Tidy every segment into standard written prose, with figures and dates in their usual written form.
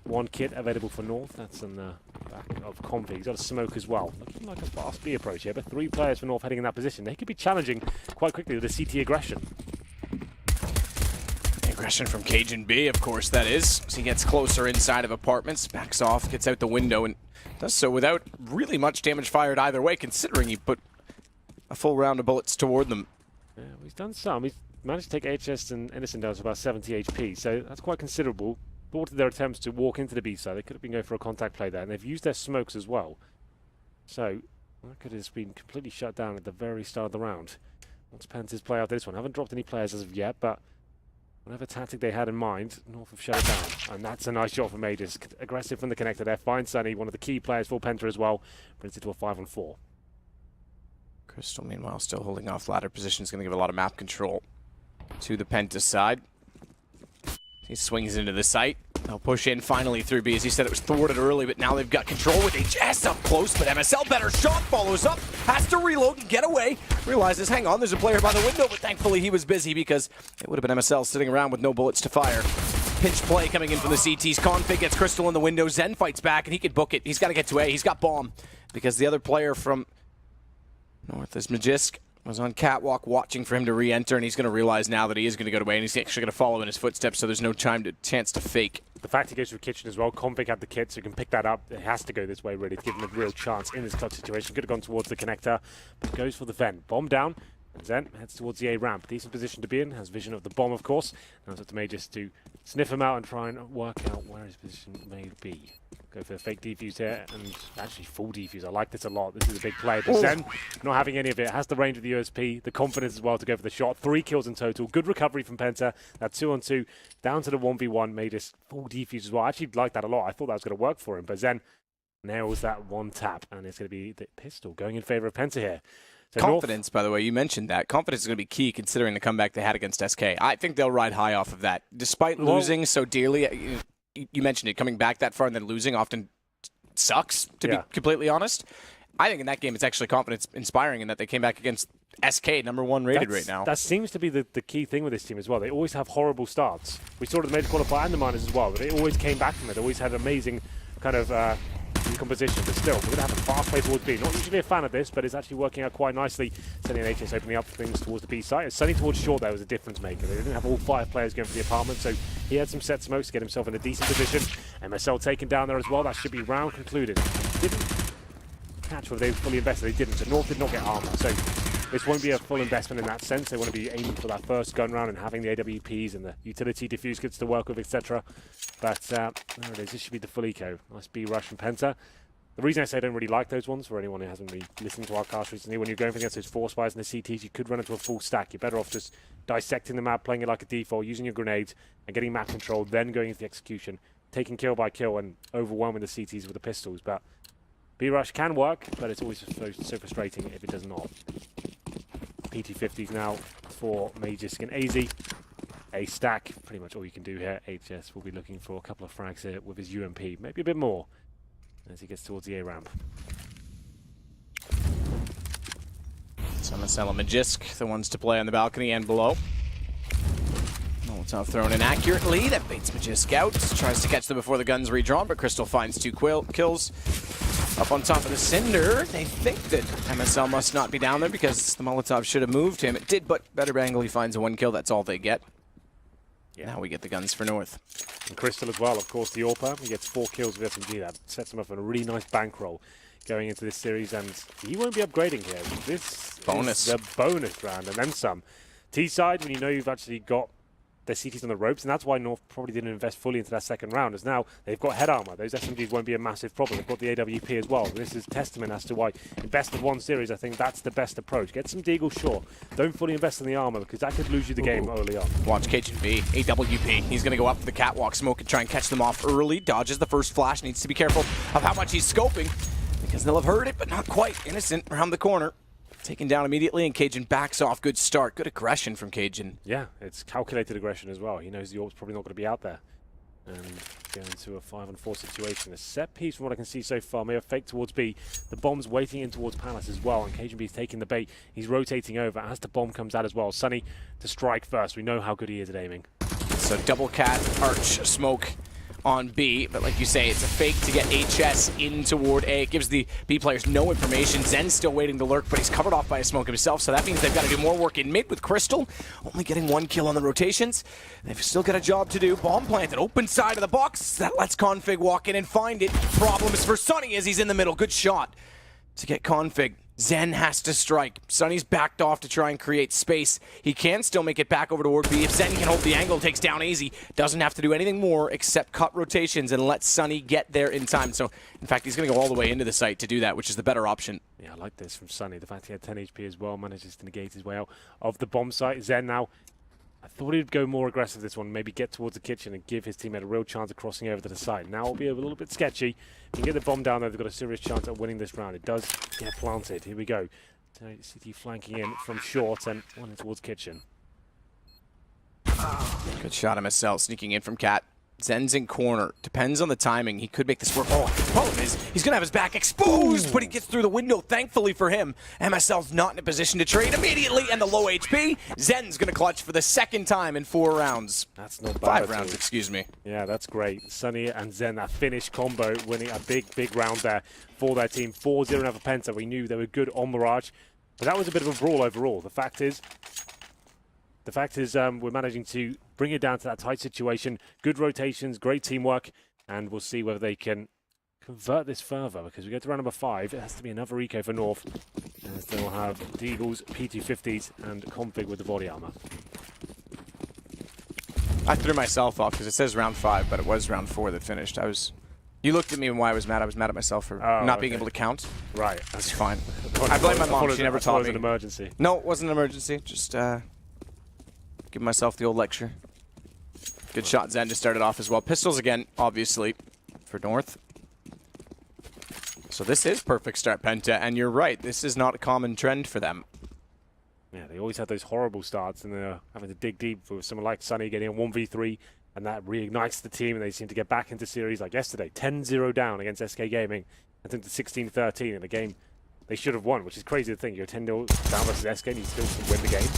One kit available for North. That's in the back of Config. He's got a smoke as well. Looking like a fast B approach here, but 3 players for North heading in that position. They could be challenging quite quickly with the CT aggression. Aggression from csgo, of course, that is. As he gets closer inside of apartments, backs off, gets out the window, and does so without really much damage fired either way, considering he put a full round of bullets toward them. Yeah, well, he's done some. He's managed to take HS and Innocent down to about 70 HP, so that's quite considerable. Thwarted their attempts to walk into the B side. They could have been going for a contact play there, and they've used their smokes as well. So that could have been completely shut down at the very start of the round. What's Penta's play out this one? Haven't dropped any players as of yet, but whatever tactic they had in mind, North have shut it down. And that's a nice shot from Majors. Aggressive from the connector there. Finds Sunny, one of the key players for Penta as well. Brings it to a 5-on-4. Crystal, meanwhile, still holding off ladder position. Is going to give a lot of map control to the Penta side. He swings into the site. They'll push in finally through B. As he said, it was thwarted early, but now they've got control with HS up close. But MSL, better shot, follows up, has to reload and get away. Realizes, hang on, there's a player by the window, but thankfully he was busy because it would have been MSL sitting around with no bullets to fire. Pinch play coming in from the CTs. Config gets Crystal in the window. Zen fights back, and he could book it. He's got to get to A. He's got bomb because the other player from North is Magisk. Was on catwalk watching for him to re-enter, and he's going to realize now that he is going to go away, and he's actually going to follow in his footsteps, so there's no chance to fake. The fact he goes through kitchen as well, Config had the kit, so he can pick that up. It has to go this way, really, to give him a real chance in this clutch situation. Could have gone towards the connector, but goes for the vent. Bomb down, and Zen heads towards the A ramp. Decent position to be in, has vision of the bomb, of course. Now it's up to Majors to sniff him out and try and work out where his position may be. Go for a fake defuse here, and actually full defuse. I like this a lot. This is a big play. But Zen, not having any of it, has the range of the USP, the confidence as well to go for the shot. 3 kills in total. Good recovery from Penta. That 2-on-2 down to the 1v1. Made us full defuse as well. I actually like that a lot. I thought that was going to work for him. But Zen nails that one tap, and it's going to be the pistol going in favor of Penta here. So confidence, by the way, you mentioned that. Confidence is going to be key considering the comeback they had against SK. I think they'll ride high off of that. Despite losing so dearly, you mentioned it, coming back that far and then losing often sucks, to be completely honest. I think in that game it's actually confidence inspiring in that they came back against SK, #1 rated right now. That seems to be the key thing with this team as well. They always have horrible starts. We saw it in the major qualifier and the minors as well, but they always came back from it. They always had amazing kind of composition, but still, we're going to have a fast play towards B. Not usually a fan of this, but it's actually working out quite nicely. Sunny and HS opening up things towards the B side. Sunny towards short there was a difference maker. They didn't have all 5 players going for the apartment, so he had some set smokes to get himself in a decent position. MSL taken down there as well. That should be round concluded. Didn't catch whether they fully invested. They didn't, so North did not get armor. So this won't be a full investment in that sense. They want to be aiming for that first gun round and having the AWPs and the utility diffuse kits to work with, etc. But there it is. This should be the full eco. Nice B rush from Penta. The reason I say I don't really like those ones, for anyone who hasn't really listened to our cast recently, when you're going against those force fires and the CTs, you could run into a full stack. You're better off just dissecting the map, playing it like a default, using your grenades, and getting map control, then going into the execution, taking kill by kill and overwhelming the CTs with the pistols. But B-Rush can work, but it's always so frustrating if it does not. PT50s now for Magisk and AZ. A stack, pretty much all you can do here. HS will be looking for a couple of frags here with his UMP, maybe a bit more, as he gets towards the A ramp. MSL and Magisk, the ones to play on the balcony and below. Molotov thrown in accurately. That baits Magisk out. Tries to catch them before the gun's redrawn, but Crystal finds 2 kills. Up on top of the Cinder, they think that MSL must not be down there because the Molotov should have moved him. It did, but better angle. He finds a 1 kill. That's all they get. Yeah. Now we get the guns for North. And Crystal as well, of course, the AWPer. He gets 4 kills with SMG. That sets him up on a really nice bankroll going into this series, and he won't be upgrading here. This is the bonus round, and then some. T-side, when you know you've actually got their CTs on the ropes, and that's why North probably didn't invest fully into that second round, as now they've got head armor. Those SMGs won't be a massive problem. They've got the AWP as well. This is testament as to why in best of 1 series, I think that's the best approach. Get some deagle, sure. Don't fully invest in the armor, because that could lose you the game early on. Watch csgo, AWP. He's going to go up to the catwalk smoke and try and catch them off early. Dodges the first flash. Needs to be careful of how much he's scoping, because they'll have heard it, but not quite. Innocent around the corner. Taken down immediately, and Cajun backs off. Good start. Good aggression from Cajun. Yeah, it's calculated aggression as well. He knows the AWP's probably not going to be out there. And going into a 5-on-4 situation. A set piece from what I can see so far. May have faked towards B. The bomb's waiting in towards Palace as well. And Cajun B's taking the bait. He's rotating over as the bomb comes out as well. Sunny to strike first. We know how good he is at aiming. So double cat, arch, smoke on B, but like you say, it's a fake to get HS in toward A. It gives the B players no information. Zen's still waiting to lurk, but he's covered off by a smoke himself, so that means they've got to do more work in mid with Crystal, only getting 1 kill on the rotations. They've still got a job to do. Bomb planted, open side of the box. That lets Config walk in and find it. Problem is for Sunny as he's in the middle. Good shot to get Config. Zen has to strike. Sunny's backed off to try and create space. He can still make it back over toward B. If Zen can hold the angle, takes down AZ. Doesn't have to do anything more except cut rotations and let Sunny get there in time. So, in fact, he's going to go all the way into the site to do that, which is the better option. Yeah, I like this from Sunny. The fact he had 10 HP as well, manages to negate his way out of the bomb site. Zen now, I thought he'd go more aggressive this one, maybe get towards the kitchen and give his teammate a real chance of crossing over to the side. Now it'll be a little bit sketchy. If you can get the bomb down there, they've got a serious chance at winning this round. It does get planted. Here we go. City flanking in from short and one towards kitchen. Good shot of MSL sneaking in from Cat. Zen's in corner. Depends on the timing. He could make this work. Oh, the problem is he's going to have his back exposed, but he gets through the window. Thankfully for him, MSL's not in a position to trade immediately, and the low HP. Zen's going to clutch for the second time in 4 rounds. That's not bad. 5 rounds, excuse me. Yeah, that's great. Sunny and Zen, that finish combo, winning a big round there for their team. 4-0 over Penta. We knew they were good on Mirage, but that was a bit of a brawl overall. The fact is, we're managing to bring it down to that tight situation. Good rotations, great teamwork, and we'll see whether they can convert this further, because we go to round number 5. It has to be another eco for North, as they'll have Deagles, P250s, and Config with the body armor. I threw myself off because it says round 5, but it was round 4 that finished. You looked at me and why I was mad. I was mad at myself for not being able to count. Right. That's fine. I blame my mom. She never taught me. It was an emergency. No, it wasn't an emergency. Just give myself the old lecture. Good shot, Zen, to start it off as well. Pistols again, obviously, for North. So this is perfect start, Penta, and you're right. This is not a common trend for them. Yeah, they always had those horrible starts, and they're having to dig deep with someone like Sunny getting a 1v3, and that reignites the team, and they seem to get back into series like yesterday. 10-0 down against SK Gaming, I think to 16-13 in a game they should have won, which is crazy to think. You're 10-0 down versus SK, and you still can win the game.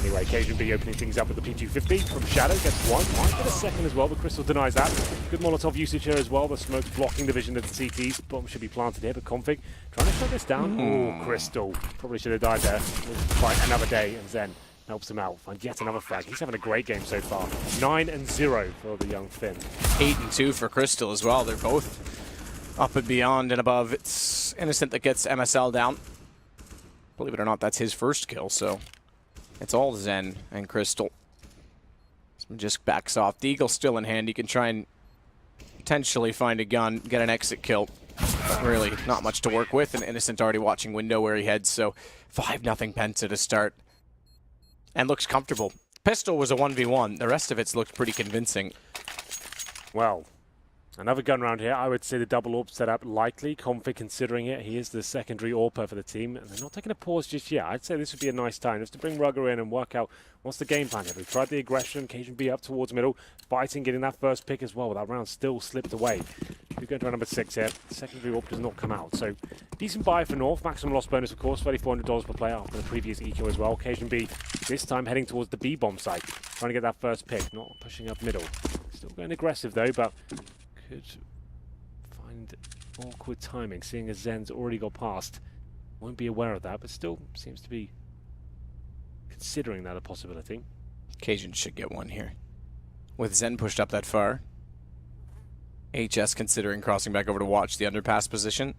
Anyway, KGB opening things up with the P250 from Shadow, gets 1, might get a second as well, but Crystal denies that. Good Molotov usage here as well, the smoke's blocking the vision of the CTs. Bomb should be planted here, but Config trying to shut this down. Oh, Crystal, probably should have died there. We'll fight another day, and Zen helps him out, find yet another frag. He's having a great game so far. 9-0 for the young Finn. 8-2 for Crystal as well. They're both up and beyond and above. It's Innocent that gets MSL down. Believe it or not, that's his first kill, so it's all Zen and Crystal. Just backs off. Deagle still in hand. He can try and potentially find a gun, get an exit kill. But really, not much to work with, and Innocent already watching window where he heads, so 5-0 Penta to start. And looks comfortable. Pistol was a 1v1. The rest of it's looked pretty convincing. Well, another gun round here. I would say the double AWP setup likely. Config considering it. He is the secondary AWPer for the team, and they're not taking a pause just yet. I'd say this would be a nice time just to bring Rugger in and work out what's the game plan here. We've tried the aggression, KGB up towards middle, fighting, getting that first pick as well. That round still slipped away. We're going to round number 6 here. Secondary AWP does not come out, so decent buy for North. Maximum loss bonus, of course, $3,400 per player after the previous eco as well. KGB this time heading towards the B bomb site, trying to get that first pick, not pushing up middle. Still going aggressive though, but could find awkward timing, seeing as Zen's already got past. Won't be aware of that, but still seems to be considering that a possibility. Cajun should get one here. With Zen pushed up that far. HS considering crossing back over to watch the underpass position.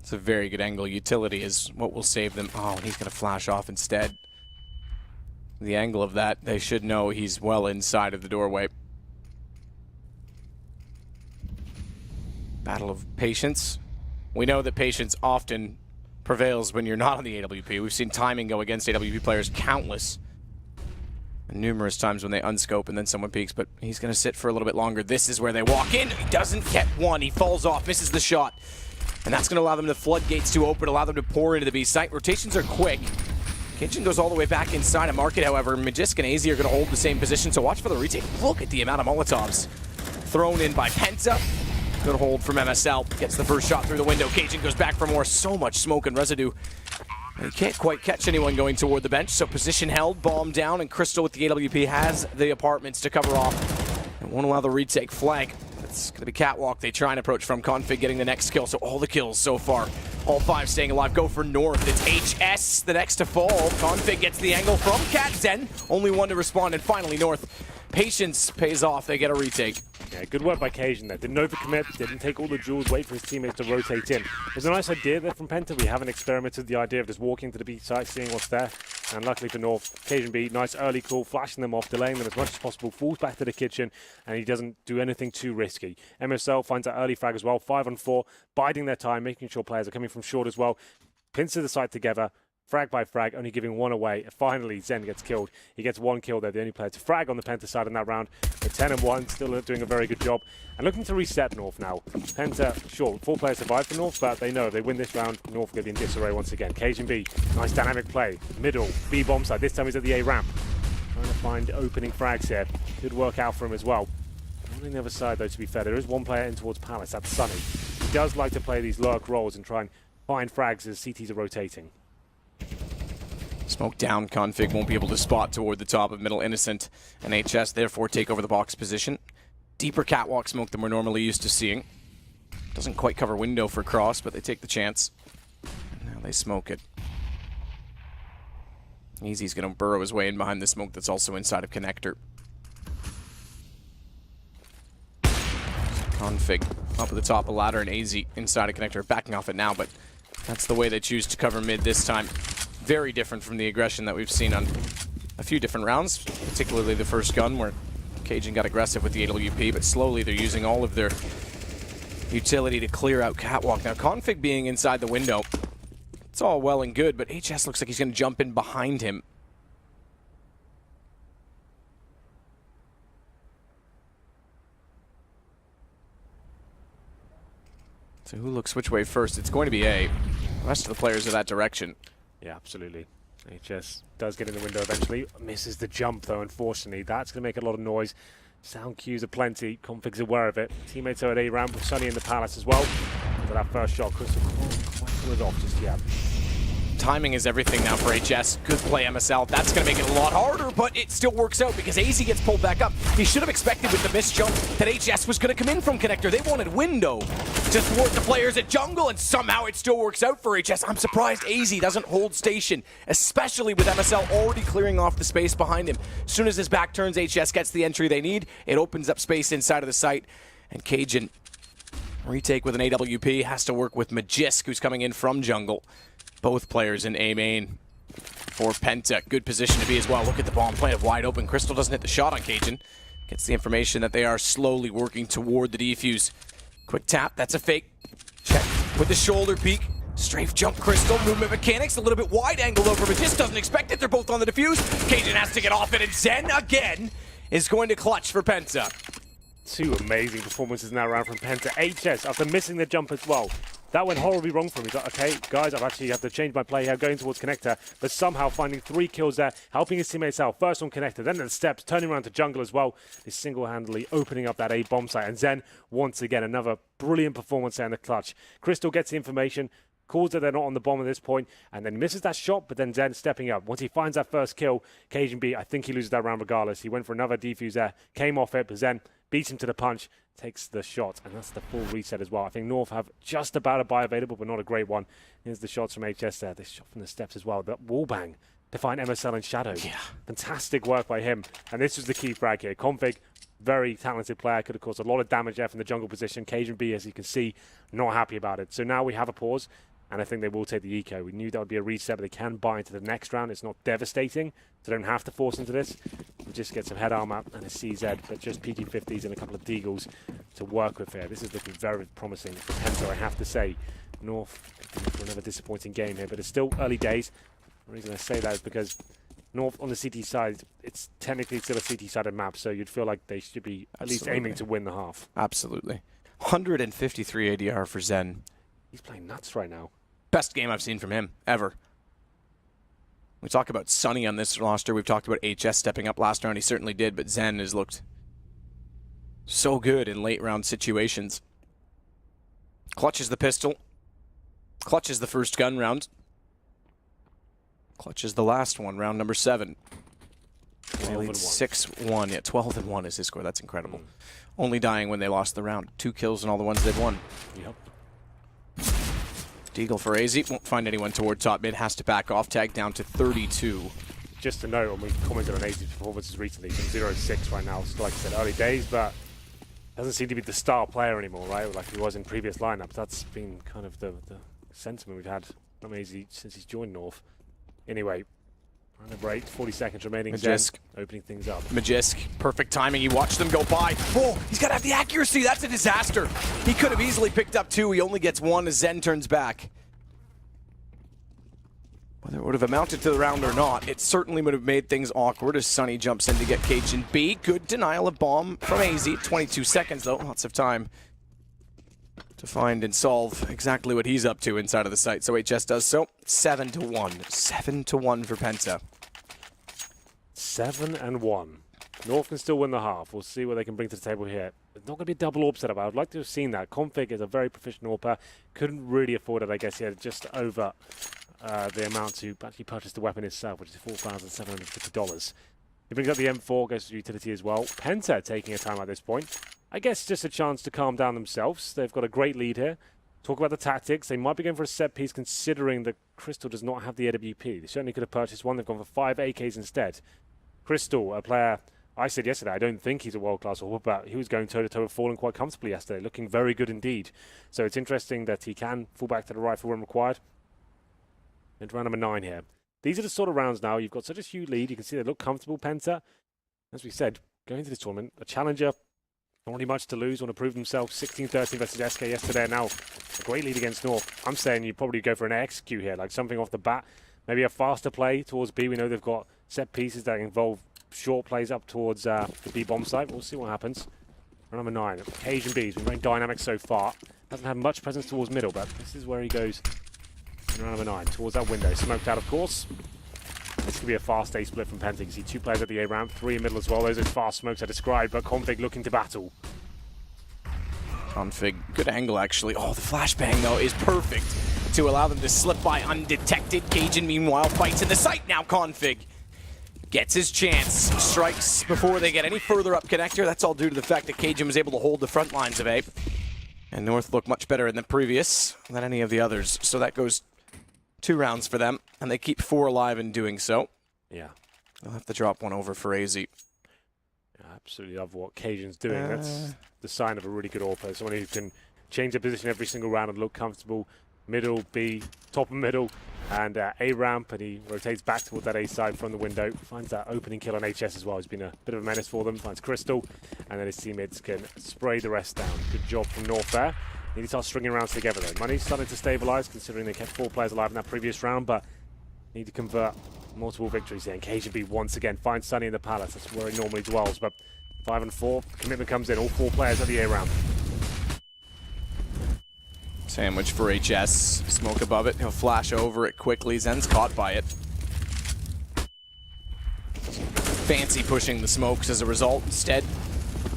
It's a very good angle. Utility is what will save them. Oh, and he's going to flash off instead. The angle of that, they should know he's well inside of the doorway. Battle of patience. We know that patience often prevails when you're not on the AWP. We've seen timing go against AWP players countless. And numerous times when they unscope and then someone peeks, but he's going to sit for a little bit longer. This is where they walk in. He doesn't get one. He falls off, misses the shot. And that's going to allow them the floodgates to open, allow them to pour into the B site. Rotations are quick. Kitchen goes all the way back inside of Market, however. Magisk and AZ are going to hold the same position, so watch for the retake. Look at the amount of Molotovs thrown in by Penta. Good hold from MSL. Gets the first shot through the window. Cajun goes back for more. So much smoke and residue. And he can't quite catch anyone going toward the bench, so position held, bomb down, and Crystal with the AWP has the apartments to cover off And won't allow the retake flank. It's going to be catwalk. They try and approach from Config, getting the next kill. So all the kills so far. All 5 staying alive. Go for North. It's HS, the next to fall. Config gets the angle from Cat. Zen, only one to respond. And finally North. Patience pays off. They get a retake. Yeah, good work by Cajun there. Didn't overcommit, didn't take all the jewels, wait for his teammates to rotate in. There's a nice idea there from Penta. We haven't experimented the idea of just walking to the B site, seeing what's there. And luckily for North, Cajun B, nice early call, flashing them off, delaying them as much as possible, falls back to the kitchen, and he doesn't do anything too risky. MSL finds that early frag as well, 5 on 4, biding their time, making sure players are coming from short as well. Pins to the site together. Frag by frag, only giving one away. Finally, Zen gets killed. He gets 1 kill there, the only player to frag on the Penta side in that round. But 10 and 1, still doing a very good job. And looking to reset North now. Penta, sure, 4 players survived for North, but they know if they win this round, North will be in disarray once again. Cajun B, nice dynamic play. Middle, B bomb side. This time he's at the A ramp. Trying to find opening frags here. Good work out for him as well. Not on the other side, though, to be fair. There is one player in towards Palace. That's Sunny. He does like to play these lurk roles and try and find frags as CTs are rotating. Smoke down, Config won't be able to spot toward the top of middle innocent, and HS therefore take over the box position. Deeper catwalk smoke than we're normally used to seeing. Doesn't quite cover window for cross, but they take the chance. Now they smoke it. Easy's going to burrow his way in behind the smoke that's also inside of connector. Config up at the top of ladder, and AZ inside of connector, backing off it now, but that's the way they choose to cover mid this time. Very different from the aggression that we've seen on a few different rounds, particularly the first gun where Cajun got aggressive with the AWP, but slowly they're using all of their utility to clear out catwalk. Now Config being inside the window, it's all well and good, but HS looks like he's going to jump in behind him. So who looks which way first? It's going to be A. The rest of the players are that direction. Yeah, absolutely. HS does get in the window eventually. Misses the jump, though, unfortunately. That's going to make a lot of noise. Sound cues are plenty. Config's aware of it. Teammates are at A ramp with Sunny in the Palace as well. For that first shot, Crystal can't quite pull it off just yet. Timing is everything now for HS. Good play, MSL. That's going to make it a lot harder, but it still works out because AZ gets pulled back up. He should have expected with the missed jump that HS was going to come in from connector. They wanted window to thwart the players at jungle, and somehow it still works out for HS. I'm surprised AZ doesn't hold station, especially with MSL already clearing off the space behind him. As soon as his back turns, HS gets the entry they need. It opens up space inside of the site, and Cajun retake with an AWP has to work with Magisk, who's coming in from jungle. Both players in A main for Penta. Good position to be as well. Look at the bomb plant wide open. Crystal doesn't hit the shot on Cajun. Gets the information that they are slowly working toward the defuse. Quick tap, that's a fake. Check with the shoulder peek. Strafe jump Crystal, movement mechanics, a little bit wide angle over, but just doesn't expect it. They're both on the defuse. Cajun has to get off it, and Zen again is going to clutch for Penta. 2 amazing performances in that round from Penta. HS, after missing the jump as well. That went horribly wrong for him. He's like, okay, guys, I've actually have to change my play here, going towards connector, but somehow finding 3 kills there, helping his teammates out. First on connector, then the steps, turning around to jungle as well. He's single-handedly opening up that A bomb site. And Zen, once again, another brilliant performance there in the clutch. Crystal gets the information, calls that they're not on the bomb at this point, and then misses that shot, but then Zen stepping up. Once he finds that first kill, Cajun B, I think he loses that round regardless. He went for another defuse there, came off it, but Zen beats him to the punch, takes the shot, and that's the full reset as well. I think North have just about a buy available, but not a great one. Here's the shots from HS there. This shot from the steps as well. That wall bang to find MSL in shadow. Yeah. Fantastic work by him. And this was the key frag here. Config, very talented player, could have caused a lot of damage there from the jungle position. Cajun B, as you can see, not happy about it. So now we have a pause, and I think they will take the eco. We knew that would be a reset, but they can buy into the next round. It's not devastating, so they don't have to force into this. We'll just get some head armor and a CZ, but just PG-50s and a couple of Deagles to work with here. This is looking very promising for Penta, I have to say. North for another disappointing game here, but it's still early days. The reason I say that is because North on the CT side, it's technically still a CT-sided map, so you'd feel like they should be at least aiming to win the half. Absolutely. 153 ADR for Zen. He's playing nuts right now. Best game I've seen from him, ever. We talk about Sunny on this roster. We've talked about HS stepping up last round. He certainly did, but Zen has looked so good in late round situations. Clutches the pistol. Clutches the first gun round. Clutches the last one, round number 7. They lead 6-1. Yeah, 12-1 is his score. That's incredible. Only dying when they lost the round. 2 kills in all the ones they've won. Yep. Deagle for AZ. Won't find anyone toward top mid. Has to back off. Tag down to 32. Just to note, when we commented on AZ's performances recently, he's on 0-6 right now. Still, like I said, early days, but doesn't seem to be the star player anymore, right? Like he was in previous lineups. That's been kind of the sentiment we've had from AZ since he's joined North. Anyway, round of 8, 40 seconds remaining. Magisk opening things up. Magisk, perfect timing. He watched them go by. Oh, he's got to have the accuracy. That's a disaster. He could have easily picked up 2. He only gets 1 as Zen turns back. Whether it would have amounted to the round or not, it certainly would have made things awkward as Sunny jumps in to get Cajun B. Good denial of bomb from AZ. 22 seconds, though. Lots of time to find and solve exactly what he's up to inside of the site. So HS does so. 7-1. 7-1 for Penta. 7-1. North can still win the half. We'll see what they can bring to the table here. It's not going to be a double AWP setup. I would like to have seen that. Config is a very proficient AWPer. Couldn't really afford it, I guess. He had just over the amount to actually purchase the weapon itself, which is $4,750. He brings up the M4, goes to utility as well. Penta taking a time at this point. I guess just a chance to calm down themselves. They've got a great lead here. Talk about the tactics. They might be going for a set piece considering that Crystal does not have the AWP. They certainly could have purchased one. They've gone for 5 AKs instead. Crystal, a player, I said yesterday, I don't think he's a world-class AWPer, but he was going toe-to-toe with Fallen quite comfortably yesterday, looking very good indeed. So it's interesting that he can fall back to the rifle when required. And round number 9 here. These are the sort of rounds now. You've got such a huge lead. You can see they look comfortable, Penta. As we said, going into this tournament, a challenger, not really much to lose, want to prove themselves. 16-13 versus SK yesterday. Now, a great lead against North. I'm saying you probably go for an execute here, like something off the bat. Maybe a faster play towards B. We know they've got set pieces that involve short plays up towards the B bomb site. We'll see what happens. Round number 9. Cajun B's been very dynamic so far. Hasn't had much presence towards middle, but this is where he goes. Round number 9, towards that window. Smoked out, of course. This could be a fast A split from Penta. You can see 2 players at the A ramp, 3 in middle as well. Those are fast smokes I described, but Config looking to battle. Config, good angle actually. Oh, the flashbang though is perfect to allow them to slip by undetected. Cajun meanwhile fights in the site now. Config gets his chance. Strikes before they get any further up connector. That's all due to the fact that Cajun was able to hold the front lines of A. And North looked much better in the previous than any of the others. So that goes 2 rounds for them, and they keep 4 alive in doing so. Yeah. They'll have to drop one over for AZ. Yeah, absolutely love what Cajun's doing. That's the sign of a really good AWPer. Someone who can change their position every single round and look comfortable. Middle, B, top and middle, and A ramp, and he rotates back towards that A side from the window. Finds that opening kill on HS as well. He's been a bit of a menace for them. Finds Crystal, and then his teammates can spray the rest down. Good job from North there. Need to start stringing rounds together though. Money's starting to stabilize considering they kept 4 players alive in that previous round, but need to convert multiple victories here. And Cajun B once again finds Sunny in the Palace. That's where he normally dwells, but 5 and 4. Commitment comes in. All 4 players at the A round. Sandwich for HS. Smoke above it. He'll flash over it quickly. Zen's caught by it. Fancy pushing the smokes as a result. Instead,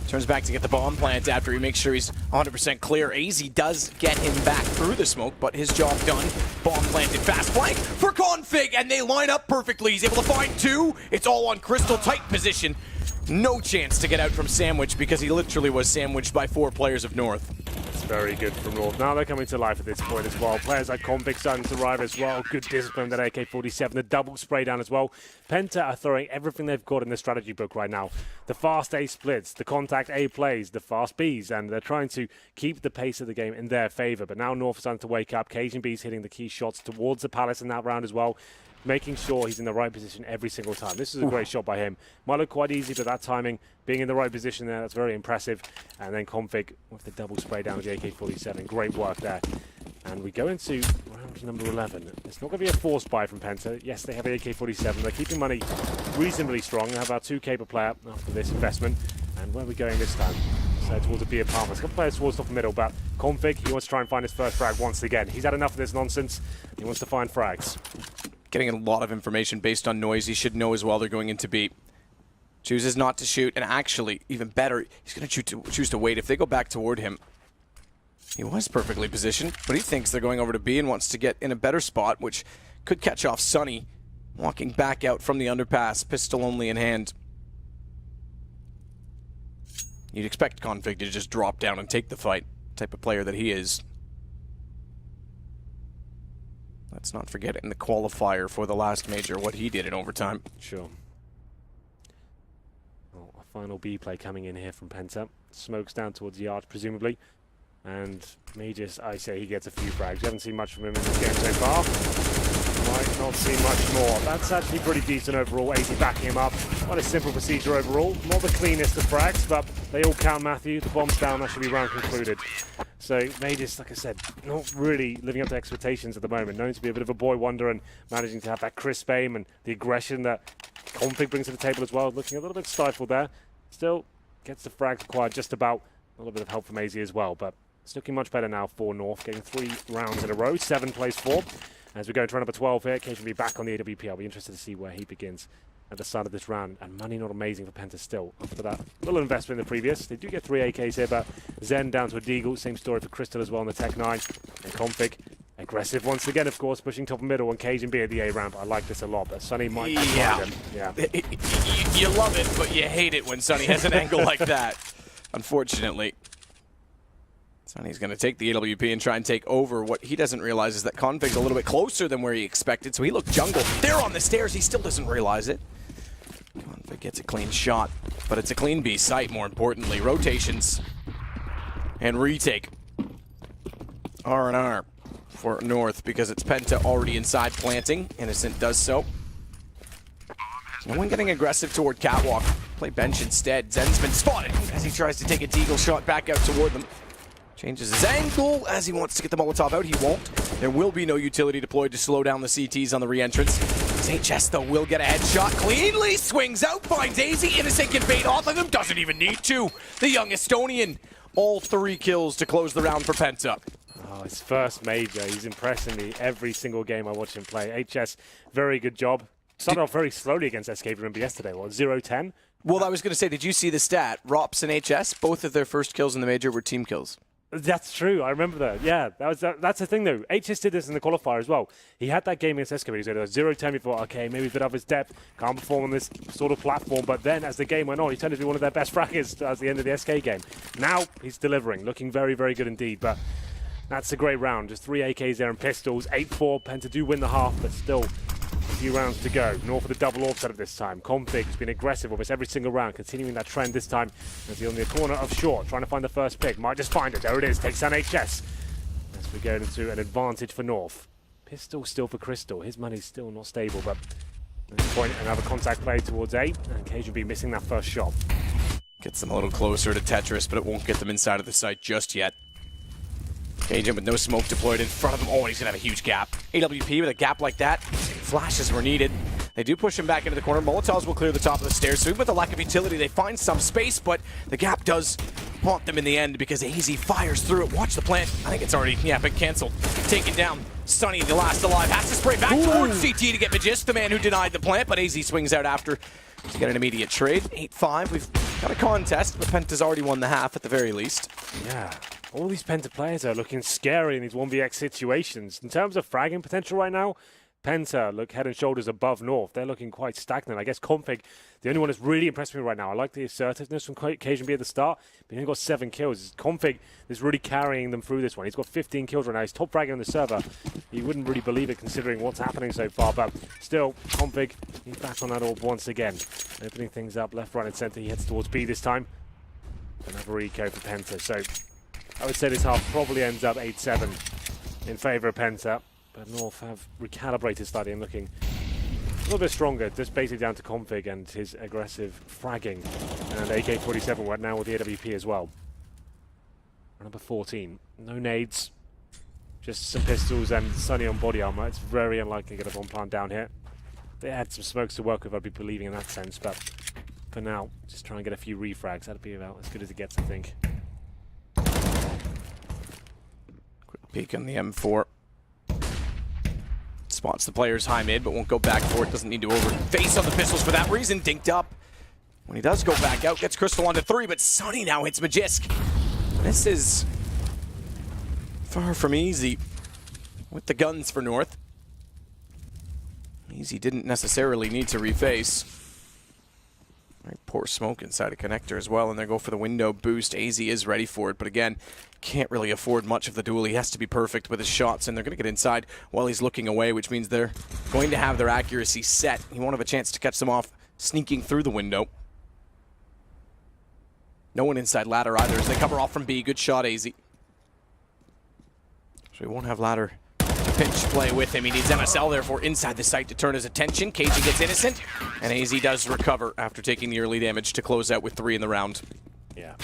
turns back to get the bomb plant after he makes sure he's 100% clear. AZ does get him back through the smoke, but his job done. Bomb planted, fast flank for Config, and they line up perfectly. He's able to find 2. It's all on Crystal, tight position. No chance to get out from Sandwich because he literally was sandwiched by 4 players of North. It's very good from North. Now they're coming to life at this point as well. Players like Config starting to arrive as well. Good discipline with that AK-47. The double spray down as well. Penta are throwing everything they've got in the strategy book right now. The fast A splits, the contact A plays, the fast Bs, and they're trying to keep the pace of the game in their favor. But now North is starting to wake up. Cajun B's hitting the key shots towards the Palace in that round as well, making sure he's in the right position every single time. This is a great shot by him. Might look quite easy, but that timing, being in the right position there, that's very impressive. And then Config with the double spray down with the AK-47. Great work there. And we go into round number 11. It's not going to be a forced buy from Penta. Yes, they have the AK-47. They're keeping money reasonably strong. They have about 2K per player after this investment. And where are we going this time? So towards the B apartments. Got players towards top and middle, but Config, he wants to try and find his first frag once again. He's had enough of this nonsense. He wants to find frags. Getting a lot of information based on noise. He should know as well they're going into B. Chooses not to shoot, and actually, even better, he's going to choose to wait. If they go back toward him, he was perfectly positioned, but he thinks they're going over to B and wants to get in a better spot, which could catch off Sunny walking back out from the underpass, pistol only in hand. You'd expect Config to just drop down and take the fight, type of player that he is. Let's not forget in the qualifier for the last major what he did in overtime. Sure. Well, a final B play coming in here from Penta. Smokes down towards the arch, presumably. And Magis, I say he gets a few frags. We haven't seen much from him in this game so far. Might not see much more. That's actually pretty decent overall. 80 backing him up. Quite a simple procedure overall. Not the cleanest of frags, but they all count, Matthew. The bomb's down, that should be round concluded. So Magis, like I said, not really living up to expectations at the moment. Known to be a bit of a boy wonder and managing to have that crisp aim and the aggression that Config brings to the table as well. Looking a little bit stifled there. Still gets the frags required just about. A little bit of help from AZ as well, but it's looking much better now for North, getting 3 rounds in a row. 7 plays 4. As we go into round number 12 here, Cage will be back on the AWP. I'll be interested to see where he begins at the start of this round. And money not amazing for Penta still. After that little investment in the previous. They do get 3 AKs here, but Zen down to a Deagle. Same story for Crystal as well on the Tech 9. And Config, aggressive once again, of course, pushing top and middle. And Cage and B at the A ramp. I like this a lot, but Sunny might find him. Yeah. You love it, but you hate it when Sunny has an angle like that, unfortunately. Sunny's going to take the AWP and try and take over. What he doesn't realize is that Config's a little bit closer than where he expected, so he looked jungle. They're on the stairs, he still doesn't realize it. Config gets a clean shot, but it's a clean B site, more importantly. Rotations and retake. R&R for North because it's Penta already inside planting. Innocent does so. No one getting aggressive toward Catwalk. Play bench instead. Zen's been spotted as he tries to take a Deagle shot back out toward them. Changes his angle as he wants to get the Molotov out. He won't. There will be no utility deployed to slow down the CTs on the re-entrance. HS, though, will get a headshot cleanly. Swings out, finds AZ. Innocent can bait off of him. Doesn't even need to. The young Estonian. All 3 kills to close the round for Penta. Oh, his first major. He's impressing me every single game I watch him play. HS, very good job. Started off very slowly against SK, remember yesterday. What, 0-10? Well, I was going to say, did you see the stat? Rops and HS, both of their first kills in the major were team kills. That's true. I remember that. Yeah, that's the thing, though. HS did this in the qualifier as well. He had that game against SK. He said 0-10 before. Okay, maybe a bit of his depth. Can't perform on this sort of platform. But then, as the game went on, he turned to be one of their best fraggers at the end of the SK game. Now he's delivering, looking very, very good indeed. But that's a great round. Just 3 AKs there and pistols. 8-4. Penta do win the half, but still a few rounds to go. North with the double offset of this time. Config has been aggressive almost every single round, continuing that trend this time as he's on the corner of short, trying to find the first pick. Might just find it. There it is. Takes down HS. As we go into an advantage for North. Pistol still for Crystal. His money's still not stable, but at this point, another contact play towards A, and Cage will be missing that first shot. Gets them a little closer to Tetris, but it won't get them inside of the site just yet. Cajun with no smoke deployed in front of him. Oh, and he's going to have a huge gap. AWP with a gap like that. Flashes were needed. They do push him back into the corner. Molotovs will clear the top of the stairs. So even with the lack of utility, they find some space, but the gap does haunt them in the end because AZ fires through it. Watch the plant. I think it's already, been canceled. Taken down. Sunny, the last alive, has to spray back towards CT to get Magis, the man who denied the plant, but AZ swings out after to get an immediate trade. 8-5. We've got a contest, but Penta's already won the half at the very least. Yeah. All these Penta players are looking scary in these 1vx situations. In terms of fragging potential right now, Penta look head and shoulders above North. They're looking quite stagnant. I guess Config, the only one that's really impressed me right now. I like the assertiveness from Cajun B at the start, but he only got 7 kills. Config is really carrying them through this one. He's got 15 kills right now. He's top fragging on the server. You wouldn't really believe it considering what's happening so far, but still, Config, he's back on that orb once again. Opening things up left, right, and center. He heads towards B this time. Another eco for Penta. So I would say this half probably ends up 8-7 in favour of Penta, but North have recalibrated slightly and looking a little bit stronger, just basically down to Config and his aggressive fragging. And AK-47 went now with the AWP as well. Number 14, no nades, just some pistols and Sunny on body armor. It's very unlikely to get a bomb plant down here. If they had some smokes to work with, I'd be believing in that sense, but for now, just try and get a few refrags. That'd be about as good as it gets, I think. Peek on the M4. Spots the player's high mid, but won't go back for it. Doesn't need to overface on the pistols for that reason. Dinked up. When he does go back out, gets Crystal onto 3, but Sunny now hits Magisk. This is far from easy with the guns for North. Easy didn't necessarily need to reface. Right, poor smoke inside a connector as well, and they go for the window boost. AZ is ready for it, but again, can't really afford much of the duel. He has to be perfect with his shots, and they're going to get inside while he's looking away, which means they're going to have their accuracy set. He won't have a chance to catch them off sneaking through the window. No one inside ladder either as they cover off from B. Good shot, AZ. So he won't have ladder pinch play with him. He needs MSL, therefore, inside the site to turn his attention. Cajun gets innocent, and AZ does recover after taking the early damage to close out with 3 in the round. Yeah,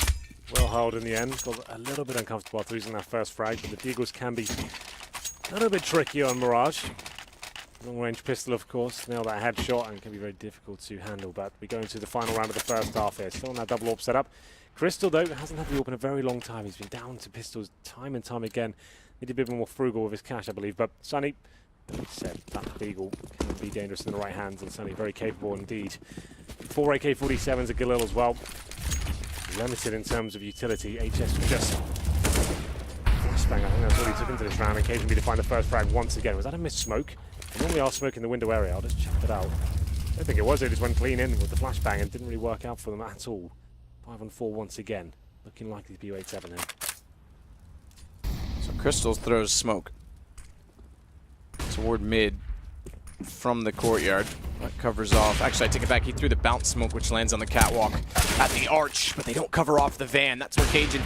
well held in the end. Got a little bit uncomfortable after losing that first frag, but the Deagles can be a little bit tricky on Mirage. Long-range pistol, of course, nail that headshot and can be very difficult to handle, but we go into the final round of the first half here. Still on that double AWP setup. Crystal, though, hasn't had the AWP in a very long time. He's been down to pistols time and time again. Need a bit more frugal with his cash, I believe, but Sunny, like I said, that Beagle can be dangerous in the right hands, and Sunny very capable indeed. 4 AK-47s at Galil as well. Limited in terms of utility. HS was just flashbang. I think that's all he took into this round, and Cajun be to find the first frag once again. Was that a missed smoke? I normally are smoking the window area. I'll just check that out. I don't think it was. They just went clean in with the flashbang and didn't really work out for them at all. 5-on-4 once again. Looking likely to be 8-7 here. So Crystals throws smoke toward mid from the courtyard. That covers off. Actually, I take it back. He threw the bounce smoke, which lands on the catwalk at the arch, but they don't cover off the van. That's where Cajun,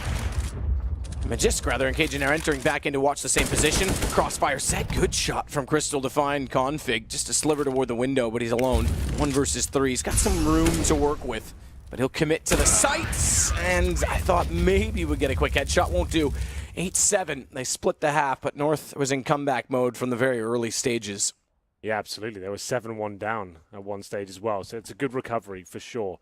Magisk rather, and Cajun are entering back in to watch the same position. Crossfire set. Good shot from Crystal to find Config. Just a sliver toward the window, but he's alone. 1 versus 3. He's got some room to work with, but he'll commit to the sights. And I thought maybe we'd get a quick headshot. Won't do. 8-7. They split the half, but North was in comeback mode from the very early stages. Yeah, absolutely. They were 7-1 down at one stage as well, so it's a good recovery for sure.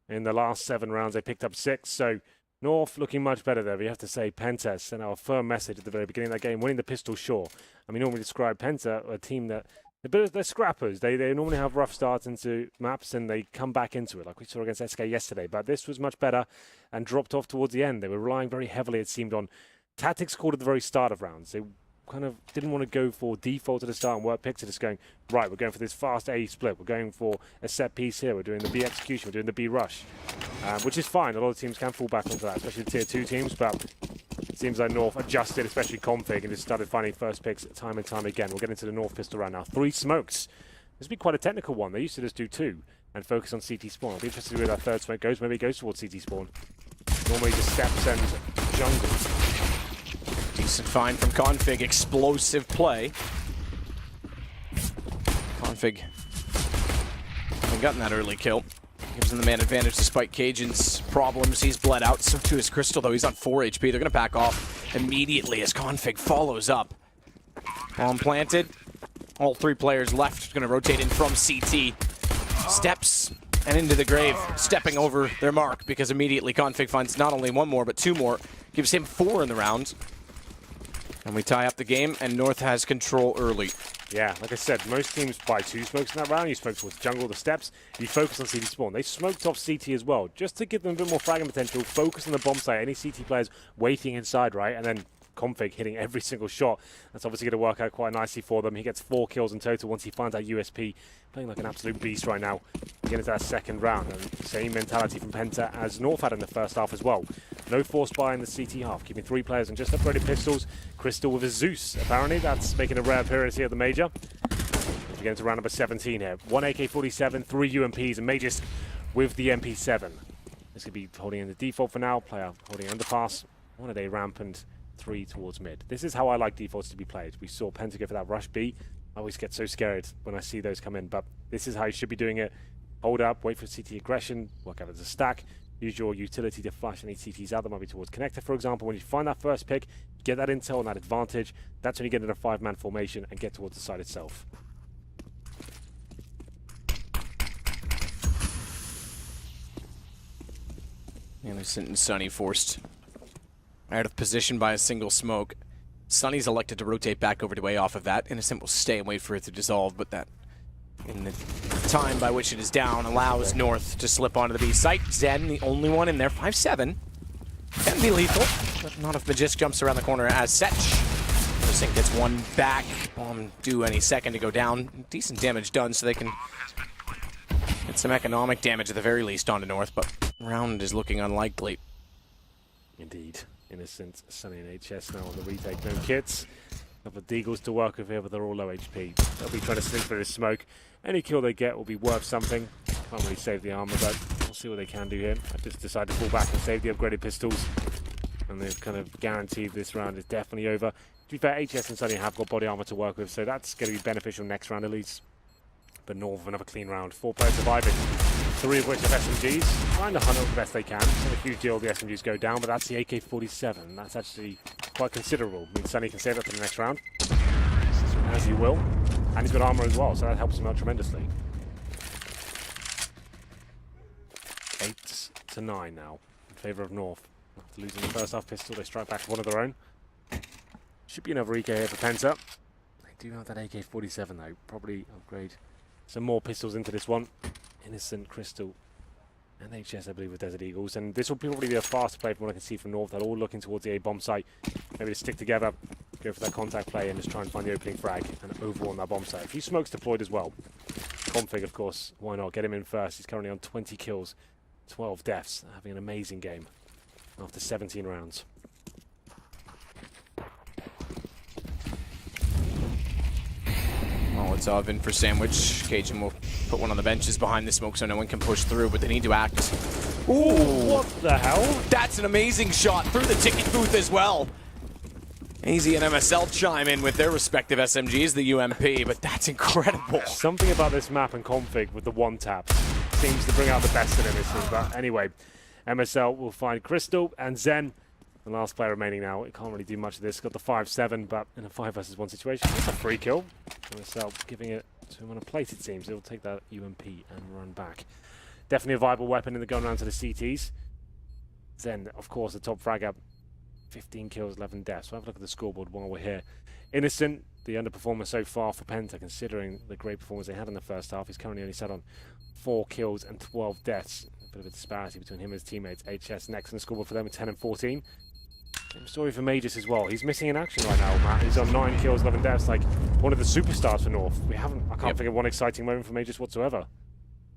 In the last 7 rounds, they picked up 6, so North looking much better there. We have to say Penta sent out a firm message at the very beginning of that game, winning the pistol, sure. And we normally describe Penta, a team that they're scrappers. They normally have rough starts into maps and they come back into it, like we saw against SK yesterday. But this was much better and dropped off towards the end. They were relying very heavily, it seemed, on tactics called at the very start of rounds. They kind of didn't want to go for default at the start and work picks. Just going, right, we're going for this fast A split. We're going for a set piece here. We're doing the B execution. We're doing the B rush, which is fine. A lot of teams can fall back onto that, especially the tier 2 teams. But it seems like North adjusted, especially Config, and just started finding first picks time and time again. We'll get into the North pistol round now. 3 smokes. This would be quite a technical one. They used to just do 2 and focus on CT spawn. I'll be interested to see where that third smoke goes. Maybe it goes towards CT spawn. Normally just steps and jungle. Decent find from Config. Explosive play. Config having gotten that early kill. Gives him the man advantage despite Cajun's problems. He's bled out. So too is Crystal, though. He's on 4 HP. They're going to back off immediately as Config follows up. Bomb planted. All 3 players left. Going to rotate in from CT. Steps and into the grave, stepping over their mark because immediately Config finds not only 1 more, but 2 more. Gives him 4 in the round. And we tie up the game, and North has control early. Yeah, like I said, most teams buy 2 smokes in that round. You smoke towards jungle, the steps, you focus on CT spawn. They smoked off CT as well, just to give them a bit more fragging potential, focus on the bomb site, any CT players waiting inside, right? And then Config hitting every single shot. That's obviously going to work out quite nicely for them. He gets 4 kills in total once he finds that USP. Playing like an absolute beast right now. Getting into that second round. And same mentality from Penta as North had in the first half as well. No force buy in the CT half, keeping 3 players and just upgraded pistols. Crystal with a Zeus, apparently. That's making a rare appearance here at the Major. We get into round number 17 here. 1 AK-47, 3 UMPs, and Magisk with the MP7. This could be holding in the default for now. Player holding underpass, 1 a day ramp, and 3 towards mid. This is how I like defaults to be played. We saw Penta go for that rush B. I always get so scared when I see those come in, but this is how you should be doing it. Hold up, wait for CT aggression, work out as a stack, use your utility to flash any CTs out that might be towards connector, for example. When you find that first pick, get that intel and that advantage. That's when you get into a 5-man formation and get towards the site itself. Innocent and Sunny forced out of position by a single smoke. Sunny's elected to rotate back over to A off of that. Innocent will stay and wait for it to dissolve, but that, in the time by which it is down, allows North to slip onto the B site. Zen, the only one in there, 5-7. Can be lethal, but not if Magisk jumps around the corner as Setch. Innocent gets 1 back. Bomb due any second to go down. Decent damage done, so they can Get some economic damage at the very least onto North, but round is looking unlikely. Indeed. Innocent, Sunny and HS now on the retake. No kits. A couple of Deagles to work with here, but they're all low HP. They'll be trying to slink through the smoke. Any kill they get will be worth something. Can't really save the armor, but we'll see what they can do here. I just decided to fall back and save the upgraded pistols. And they've kind of guaranteed this round is definitely over. To be fair, HS and Sunny have got body armor to work with, so that's going to be beneficial next round at least. But North, another clean round. 4 players surviving. 3 of which are SMGs. Trying to hunt up the best they can. It's not a huge deal if the SMGs go down, but that's the AK-47. That's actually quite considerable. I mean, Sunny can save that for the next round. As he will. And he's got armor as well, so that helps him out tremendously. 8-9 now, in favour of North. After losing the first half pistol, they strike back with one of their own. Should be another EK here for Penta. They do have that AK-47 though. Probably upgrade some more pistols into this one. Innocent, Crystal, and HS, I believe, with Desert Eagles. And this will probably be a faster play from what I can see from North. They're all looking towards the A-bomb site. Maybe to stick together, go for that contact play, and just try and find the opening frag and overrun that bomb site. A few smokes deployed as well. Config, of course, why not? Get him in first. He's currently on 20 kills, 12 deaths. Having an amazing game after 17 rounds. Molotov in for Sandwich. Cajun will put one on the benches behind the smoke so no one can push through, but they need to act. Ooh, what the hell? That's an amazing shot through the ticket booth as well. AZ and MSL chime in with their respective SMGs, the UMP, but that's incredible. Something about this map and config with the one taps seems to bring out the best in everything. But anyway, MSL will find Crystal and Zen. The last player remaining now. It can't really do much of this. Got the 5-7, but in a 5 versus 1 situation, it's a free kill. MSL giving it to him on a plate, it seems. He'll take that UMP and run back. Definitely a viable weapon in the going round to the CTs. Zen, of course, the top fragger. 15 kills, 11 deaths. So have a look at the scoreboard while we're here. Innocent, the underperformer so far for Penta, considering the great performance they had in the first half. He's currently only sat on 4 kills and 12 deaths. A bit of a disparity between him and his teammates. HS next in the scoreboard for them at 10 and 14. Same story for Magus as well. He's missing in action right now, Matt. He's on 9 kills, 11 deaths, like one of the superstars for North. I can't think of one exciting moment for Magus whatsoever.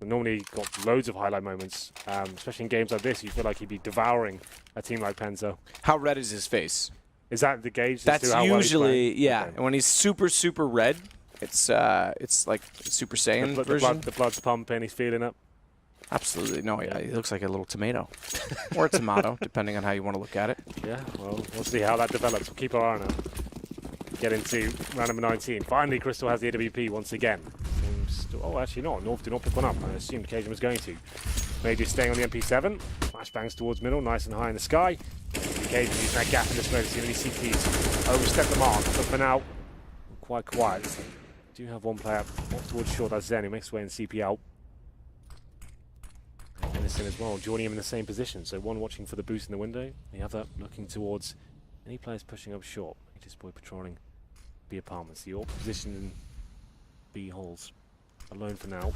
Normally got loads of highlight moments, especially in games like this. You feel like he'd be devouring a team like Penta. How red is his face? Is that the gauge? That's usually, well yeah. Okay. And when he's super, super red, it's like Super Saiyan version. The blood's pumping, he's feeling it. Absolutely. No, yeah, he looks like a little tomato. Or a tomato, depending on how you want to look at it. Yeah, well, we'll see how that develops. We'll keep our eye on it. Get into round number 19. Finally, Crystal has the AWP once again. Oh, actually not. North did not pick one up. I assumed Cajun was going to. Major staying on the MP7. Flashbangs towards middle, nice and high in the sky. Cajun using that gap in the smoke to see any CTs. Overstep the mark, but for now, quite quiet. Do have one player off towards short. That's Zen, who makes his way in CP out. And Innocent as well, joining him in the same position. So one watching for the boost in the window, the other looking towards any players pushing up short. Major's boy patrolling B apartments. The AWP position in B holes. Alone for now.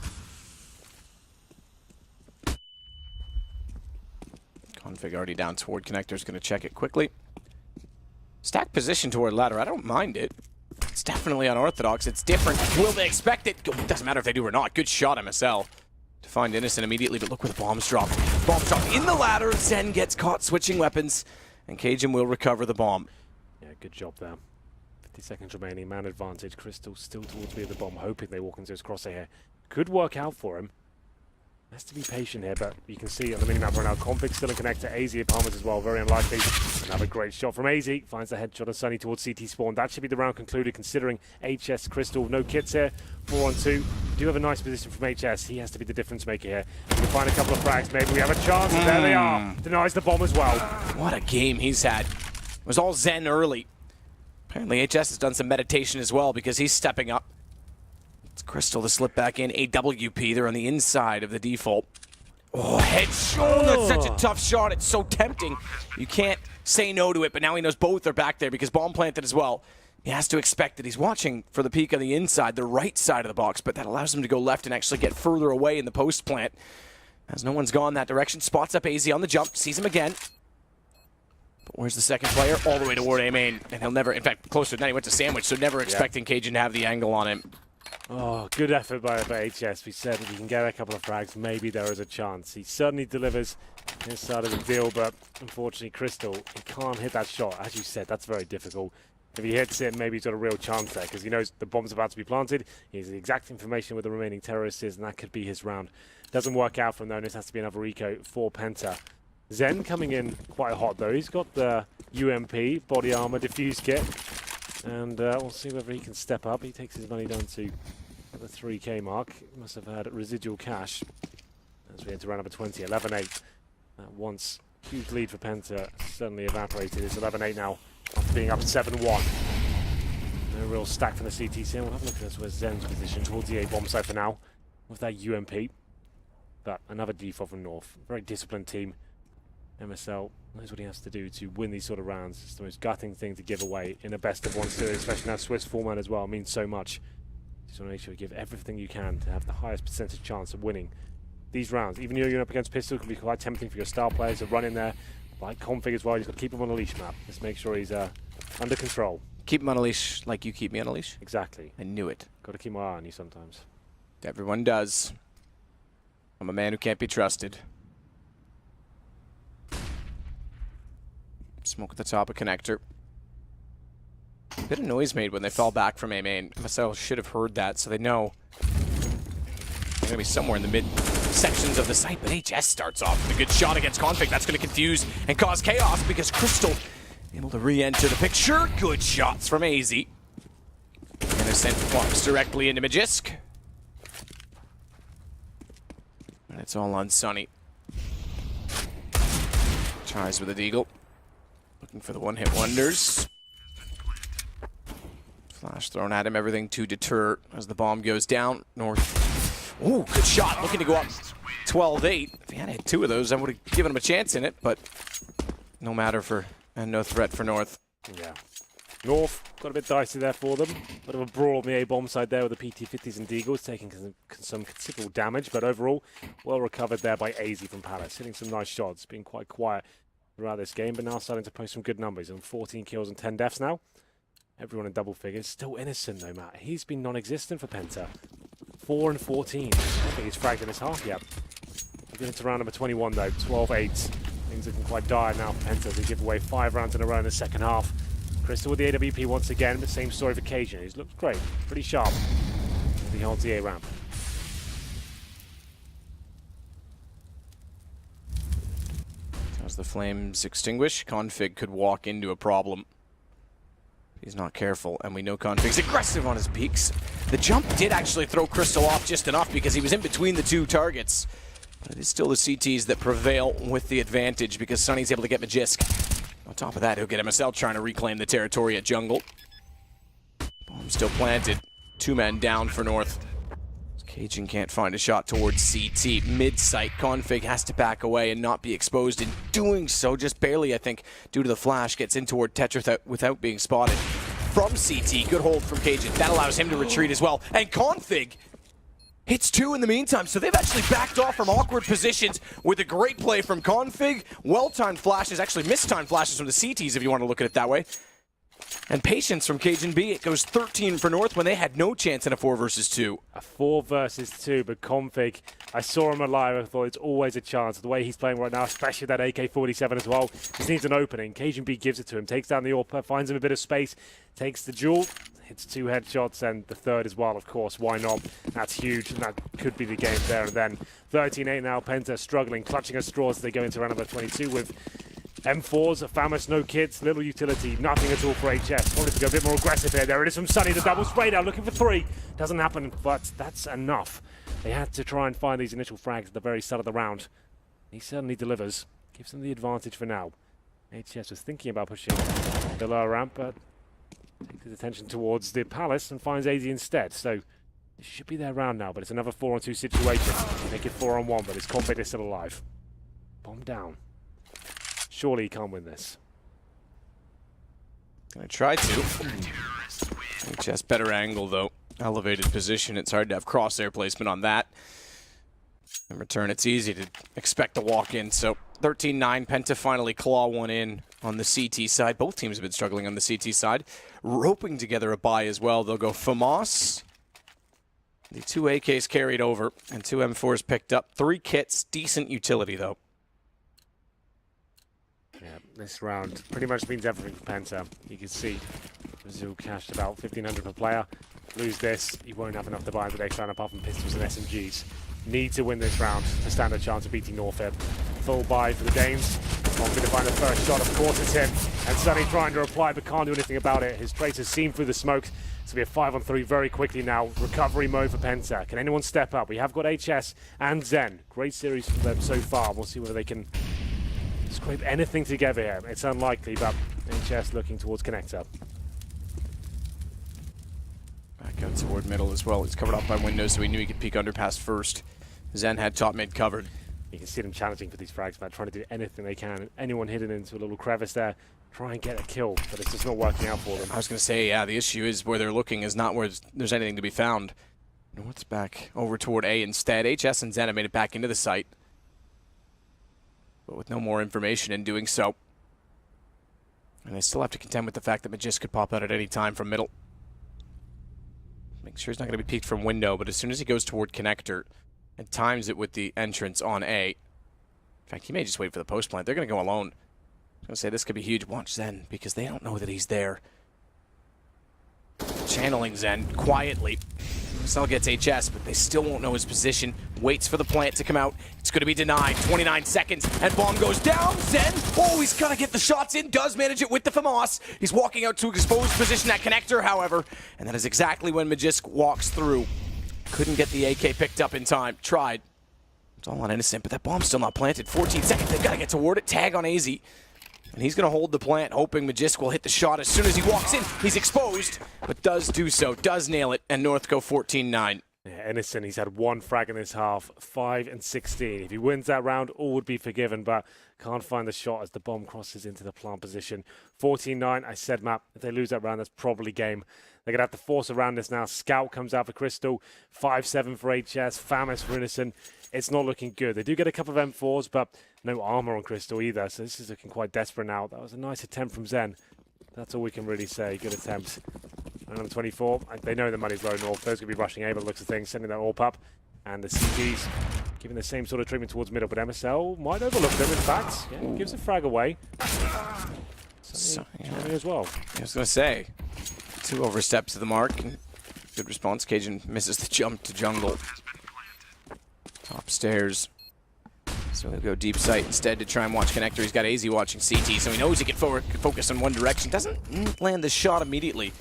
Config already down toward connector's going to check it quickly. Stack position toward ladder. I don't mind it. It's definitely unorthodox. It's different. Will they expect it? Doesn't matter if they do or not. Good shot, MSL. To find Innocent immediately, but look where the bombs dropped. Bombs dropped in the ladder. Zen gets caught switching weapons, and Cajun will recover the bomb. Yeah, good job there. 50 seconds remaining, man advantage. Crystal still towards me at the bomb, hoping they walk into his crosshair. Could work out for him. Has to be patient here, but you can see on the minimap right now, Config still in connector, AZ apartments as well, very unlikely. Another great shot from AZ, finds the headshot of Sunny towards CT spawn. That should be the round concluded, considering HS Crystal, no kits here, 4 on 2. Do have a nice position from HS, he has to be the difference maker here. We can find a couple of frags, maybe we have a chance, and there they are. Denies the bomb as well. What a game he's had. It was all Zen early. Apparently HS has done some meditation as well, because he's stepping up. It's Crystal to slip back in. AWP, they're on the inside of the default. Oh, headshot! That's such a tough shot. It's so tempting. You can't say no to it, but now he knows both are back there because bomb planted as well. He has to expect that he's watching for the peak on the inside, the right side of the box, but that allows him to go left and actually get further away in the post plant. As no one's gone that direction, spots up AZ on the jump, sees him again. But where's the second player? All the way toward A main, and he'll never, in fact, closer than that, he went to Sandwich, so never expecting Cajun to have the angle on him. Oh, good effort by HS. We said if he can get a couple of frags, maybe there is a chance. He certainly delivers his side of the deal, but unfortunately, Crystal, he can't hit that shot. As you said, that's very difficult. If he hits it, maybe he's got a real chance there, because he knows the bomb's about to be planted. He has the exact information where the remaining terrorist is, and that could be his round. Doesn't work out for him, though, and this has to be another eco for Penta. Zen coming in quite hot, though. He's got the UMP, body armor, diffuse kit, and we'll see whether he can step up. He takes his money down to the 3k mark. Must have had residual cash as we enter round number 20, 11-8. That once huge lead for Penta suddenly evaporated. It's 11-8 now, after being up 7-1. No real stack from the CTC. We'll have a look at this where Zen's position towards the A bomb site for now with that UMP. But another default from North. Very disciplined team. MSL knows what he has to do to win these sort of rounds. It's the most gutting thing to give away in a best of one series, especially now Swiss format as well. It means so much. You just want to make sure you give everything you can to have the highest percentage chance of winning these rounds. Even though you're up against Pistol, it can be quite tempting for your star players to run in there. Like Config as well, you've got to keep him on a leash, map. Just make sure he's under control. Keep him on a leash like you keep me on a leash? Exactly. I knew it. Got to keep my eye on you sometimes. Everyone does. I'm a man who can't be trusted. Smoke at the top of connector. Bit of noise made when they fell back from A main. MSL should have heard that, so they know they're going to be somewhere in the mid sections of the site. But HS starts off with a good shot against Config. That's going to confuse and cause chaos because Crystal able to re-enter the picture. Good shots from AZ. Innocent walks directly into Magisk. And it's all on Sunny. Tries with a deagle. Looking for the one-hit wonders. Flash thrown at him, everything to deter as the bomb goes down. North. Ooh, good shot. Looking to go up 12-8. If he had hit 2 of those, I would have given him a chance in it, but no matter for, and no threat for North. Yeah. North got a bit dicey there for them. Bit of a brawl on the A-bomb side there with the PT-50s and Deagles, taking some considerable damage, but overall, well recovered there by AZ from Palace. Hitting some nice shots, being quite quiet throughout this game, but now starting to post some good numbers. On 14 kills and 10 deaths now. Everyone in double figures. Still innocent though, Matt. He's been non-existent for Penta. 4 and 14. I think he's fragged in his half yet. We're getting to round number 21 though. 12-8. Things looking quite dire now for Penta. They give away 5 rounds in a row in the second half. Crystal with the AWP once again, but same story for Cajun. He's looked great. Pretty sharp. As he holds the A ramp. As the flames extinguish, Config could walk into a problem. He's not careful, and we know Config's aggressive on his peaks. The jump did actually throw Crystal off just enough because he was in between the 2 targets. But it is still the CTs that prevail with the advantage because Sunny's able to get Magisk. On top of that, he'll get MSL trying to reclaim the territory at jungle. Bomb still planted. 2 men down for North. Cajun can't find a shot towards CT. Mid-site, Config has to back away and not be exposed. In doing so, just barely, I think, due to the flash, gets in toward Tetra without being spotted. From CT, good hold from Cajun. That allows him to retreat as well. And Config hits 2 in the meantime, so they've actually backed off from awkward positions with a great play from Config. Well-timed flashes, actually mistimed flashes from the CTs if you want to look at it that way. And patience from Cajun B. It goes 13 for North when they had no chance in a 4 versus 2. A 4 versus 2, but Config, I saw him alive. I thought it's always a chance. The way he's playing right now, especially that AK-47 as well, just needs an opening. Cajun B gives it to him, takes down the AWP, finds him a bit of space, takes the duel, hits 2 headshots, and the third as well, of course. Why not? That's huge, and that could be the game there and then. 13-8 now, Penta struggling, clutching at straws as they go into round number 22 with M4s, Famous, no kits, little utility, nothing at all for HS. Wanted to go a bit more aggressive here. There it is from Sunny, the double spray down, looking for 3. Doesn't happen, but that's enough. They had to try and find these initial frags at the very start of the round. He certainly delivers. Gives them the advantage for now. HS was thinking about pushing the lower ramp, but takes his attention towards the Palace and finds AZ instead. So it should be their round now, but it's another 4-on-2 situation. Make it 4-on-1, but his Config is still alive. Bomb down. Surely he can't win this. Gonna try to. HS better angle though. Elevated position. It's hard to have crosshair placement on that. In return, it's easy to expect to walk in. So 13-9, Penta finally claw one in on the CT side. Both teams have been struggling on the CT side. Roping together a buy as well. They'll go FAMAS The 2 AKs carried over and 2 M4s picked up. 3 kits, decent utility though. Yeah, this round pretty much means everything for Penta. You can see Brazil cashed about 1,500 per player. Lose this, you won't have enough to buy the next round apart from pistols and SMGs. Need to win this round to stand a chance of beating Northfed. Full buy for the Danes. Confident to find the first shot, of course it's him. And Sunny trying to reply but can't do anything about it. His tracer's seen through the smoke. It's going to be a 5-on-3 very quickly now. Recovery mode for Penta. Can anyone step up? We have got HS and Zen. Great series from them so far. We'll see whether they can scrape anything together here. It's unlikely, but HS looking towards connector. Back out toward middle as well. It's covered up by windows, so we knew he could peek underpass first. Zen had top mid covered. You can see them challenging for these frags, man, trying to do anything they can. Anyone hidden into a little crevice there, try and get a kill, but it's just not working out for them. I was going to say, yeah, the issue is where they're looking is not where there's anything to be found. North's back over toward A instead. HS and Zen have made it back into the site, but with no more information in doing so. And they still have to contend with the fact that Magist could pop out at any time from middle. Make sure he's not going to be peeked from window, but as soon as he goes toward connector and times it with the entrance on A, in fact, he may just wait for the post plant. They're going to go alone. I was going to say this could be huge. Watch Zen, because they don't know that he's there. Channeling Zen quietly. Cell gets HS, but they still won't know his position. Waits for the plant to come out. It's going to be denied. 29 seconds, and bomb goes down. Zen, oh, he's got to get the shots in. Does manage it with the FAMAS. He's walking out to exposed position at connector, however, and that is exactly when Magisk walks through. Couldn't get the AK picked up in time. Tried. It's all on innocent, but that bomb's still not planted. 14 seconds. They've got to get toward it. Tag on AZ. And he's going to hold the plant, hoping Magisk will hit the shot as soon as he walks in. He's exposed, but does do so, does nail it, and North go 14-9. Yeah, Innocent, he's had 1 frag in this half, 5 and 16. If he wins that round, all would be forgiven, but can't find the shot as the bomb crosses into the plant position. 14-9, I said, Matt, if they lose that round, that's probably game. They're going to have to force around this now. Scout comes out for Crystal, 5-7 for HS, Famis for Innocent. It's not looking good. They do get a couple of M4s, but no armor on Crystal either, so this is looking quite desperate now. That was a nice attempt from Zen. That's all we can really say. Good attempt. And on 24, they know the money's low north. Those could be rushing A, but looks of things, sending that AWP up. And the CGs giving the same sort of treatment towards middle, but MSL might overlook them, in fact. Yeah, gives a frag away. So, yeah. As well. I was going to say, 2 oversteps to the mark. And good response. Cajun misses the jump to jungle. Top stairs. So he'll go deep sight instead to try and watch connector. He's got AZ watching CT, so he knows he can focus in one direction. Doesn't land the shot immediately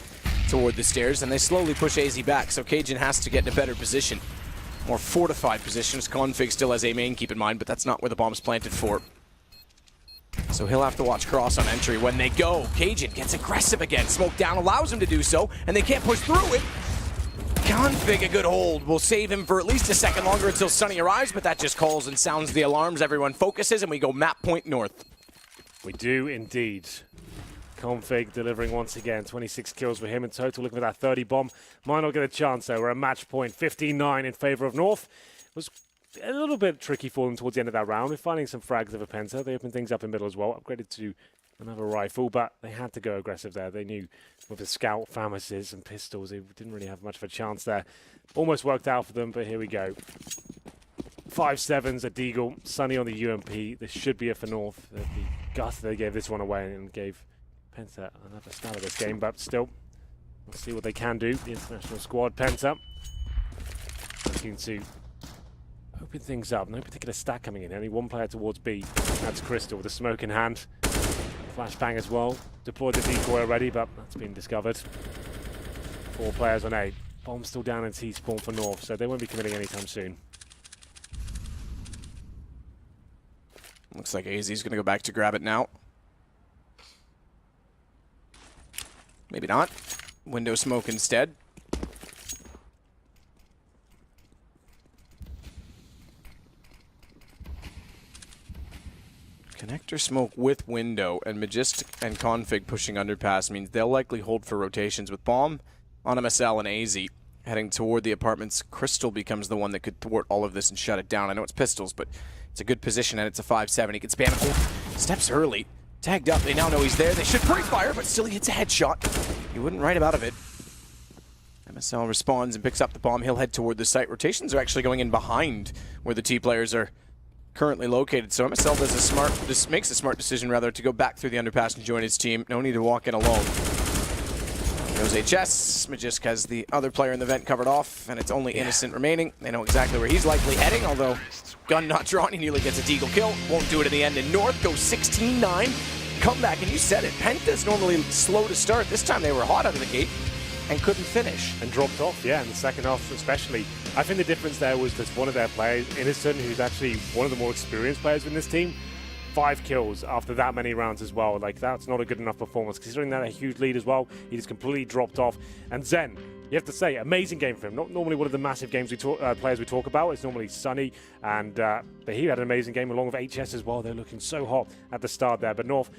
toward the stairs, and they slowly push AZ back, so Cajun has to get in a better position. More fortified positions. Config still has a main, keep in mind, but that's not where the bomb's planted for. So he'll have to watch cross on entry when they go. Cajun gets aggressive again. Smoke down allows him to do so, and they can't push through it. Config, a good hold. Will save him for at least a second longer until Sunny arrives, but that just calls and sounds the alarms. Everyone focuses, and we go map point north. We do indeed. Config delivering once again. 26 kills for him in total. Looking for that 30 bomb. Might not get a chance, though. We're at match point. 15-9 in favor of North. It was a little bit tricky for them towards the end of that round. We're finding some frags of a Penta. They opened things up in middle as well. Upgraded to another rifle, but they had to go aggressive there. They knew with the Scout, Famises, and pistols, they didn't really have much of a chance there. Almost worked out for them, but here we go. 5-7s at Deagle. Sunny on the UMP. This should be it for North. The guts they gave this one away and gave Penta another stab at this game, but still, we'll see what they can do. The international squad, Penta, looking to open things up. No particular stack coming in. Only 1 player towards B. That's Crystal with a smoke in hand. Flashbang as well. Deployed the decoy already, but that's been discovered. 4 players on A. Bomb still down in T-spawn for North, so they won't be committing anytime soon. Looks like AZ's going to go back to grab it now. Maybe not. Window smoke instead. Connector smoke with window, and Magist and Config pushing underpass means they'll likely hold for rotations with bomb on MSL and AZ. Heading toward the apartments, Crystal becomes the one that could thwart all of this and shut it down. I know it's pistols, but it's a good position, and it's a 5-7. He can spam it. Steps early. Tagged up. They now know he's there. They should pre-fire, but still he hits a headshot. He wouldn't write him out of it. MSL responds and picks up the bomb. He'll head toward the site. Rotations are actually going in behind where the T players are currently located. So MSL makes a smart decision rather to go back through the underpass and join his team. No need to walk in alone. Goes HS. Magisk has the other player in the vent covered off, and it's only Innocent remaining. They know exactly where he's likely heading, although gun not drawn. He nearly gets a deagle kill. Won't do it in the end. And North goes 16-9. Comeback, and you said it. Penta's normally slow to start. This time they were hot out of the gate and couldn't finish. And dropped off, yeah, in the second half especially. I think the difference there was that one of their players, Innocent, who's actually one of the more experienced players in this team, 5 kills after that many rounds as well. Like, that's not a good enough performance. Considering that a huge lead as well, he just completely dropped off. And Zen, you have to say, amazing game for him. Not normally one of the massive games players we talk about. It's normally Sunny, and but he had an amazing game along with HS as well. They're looking so hot at the start there. But North,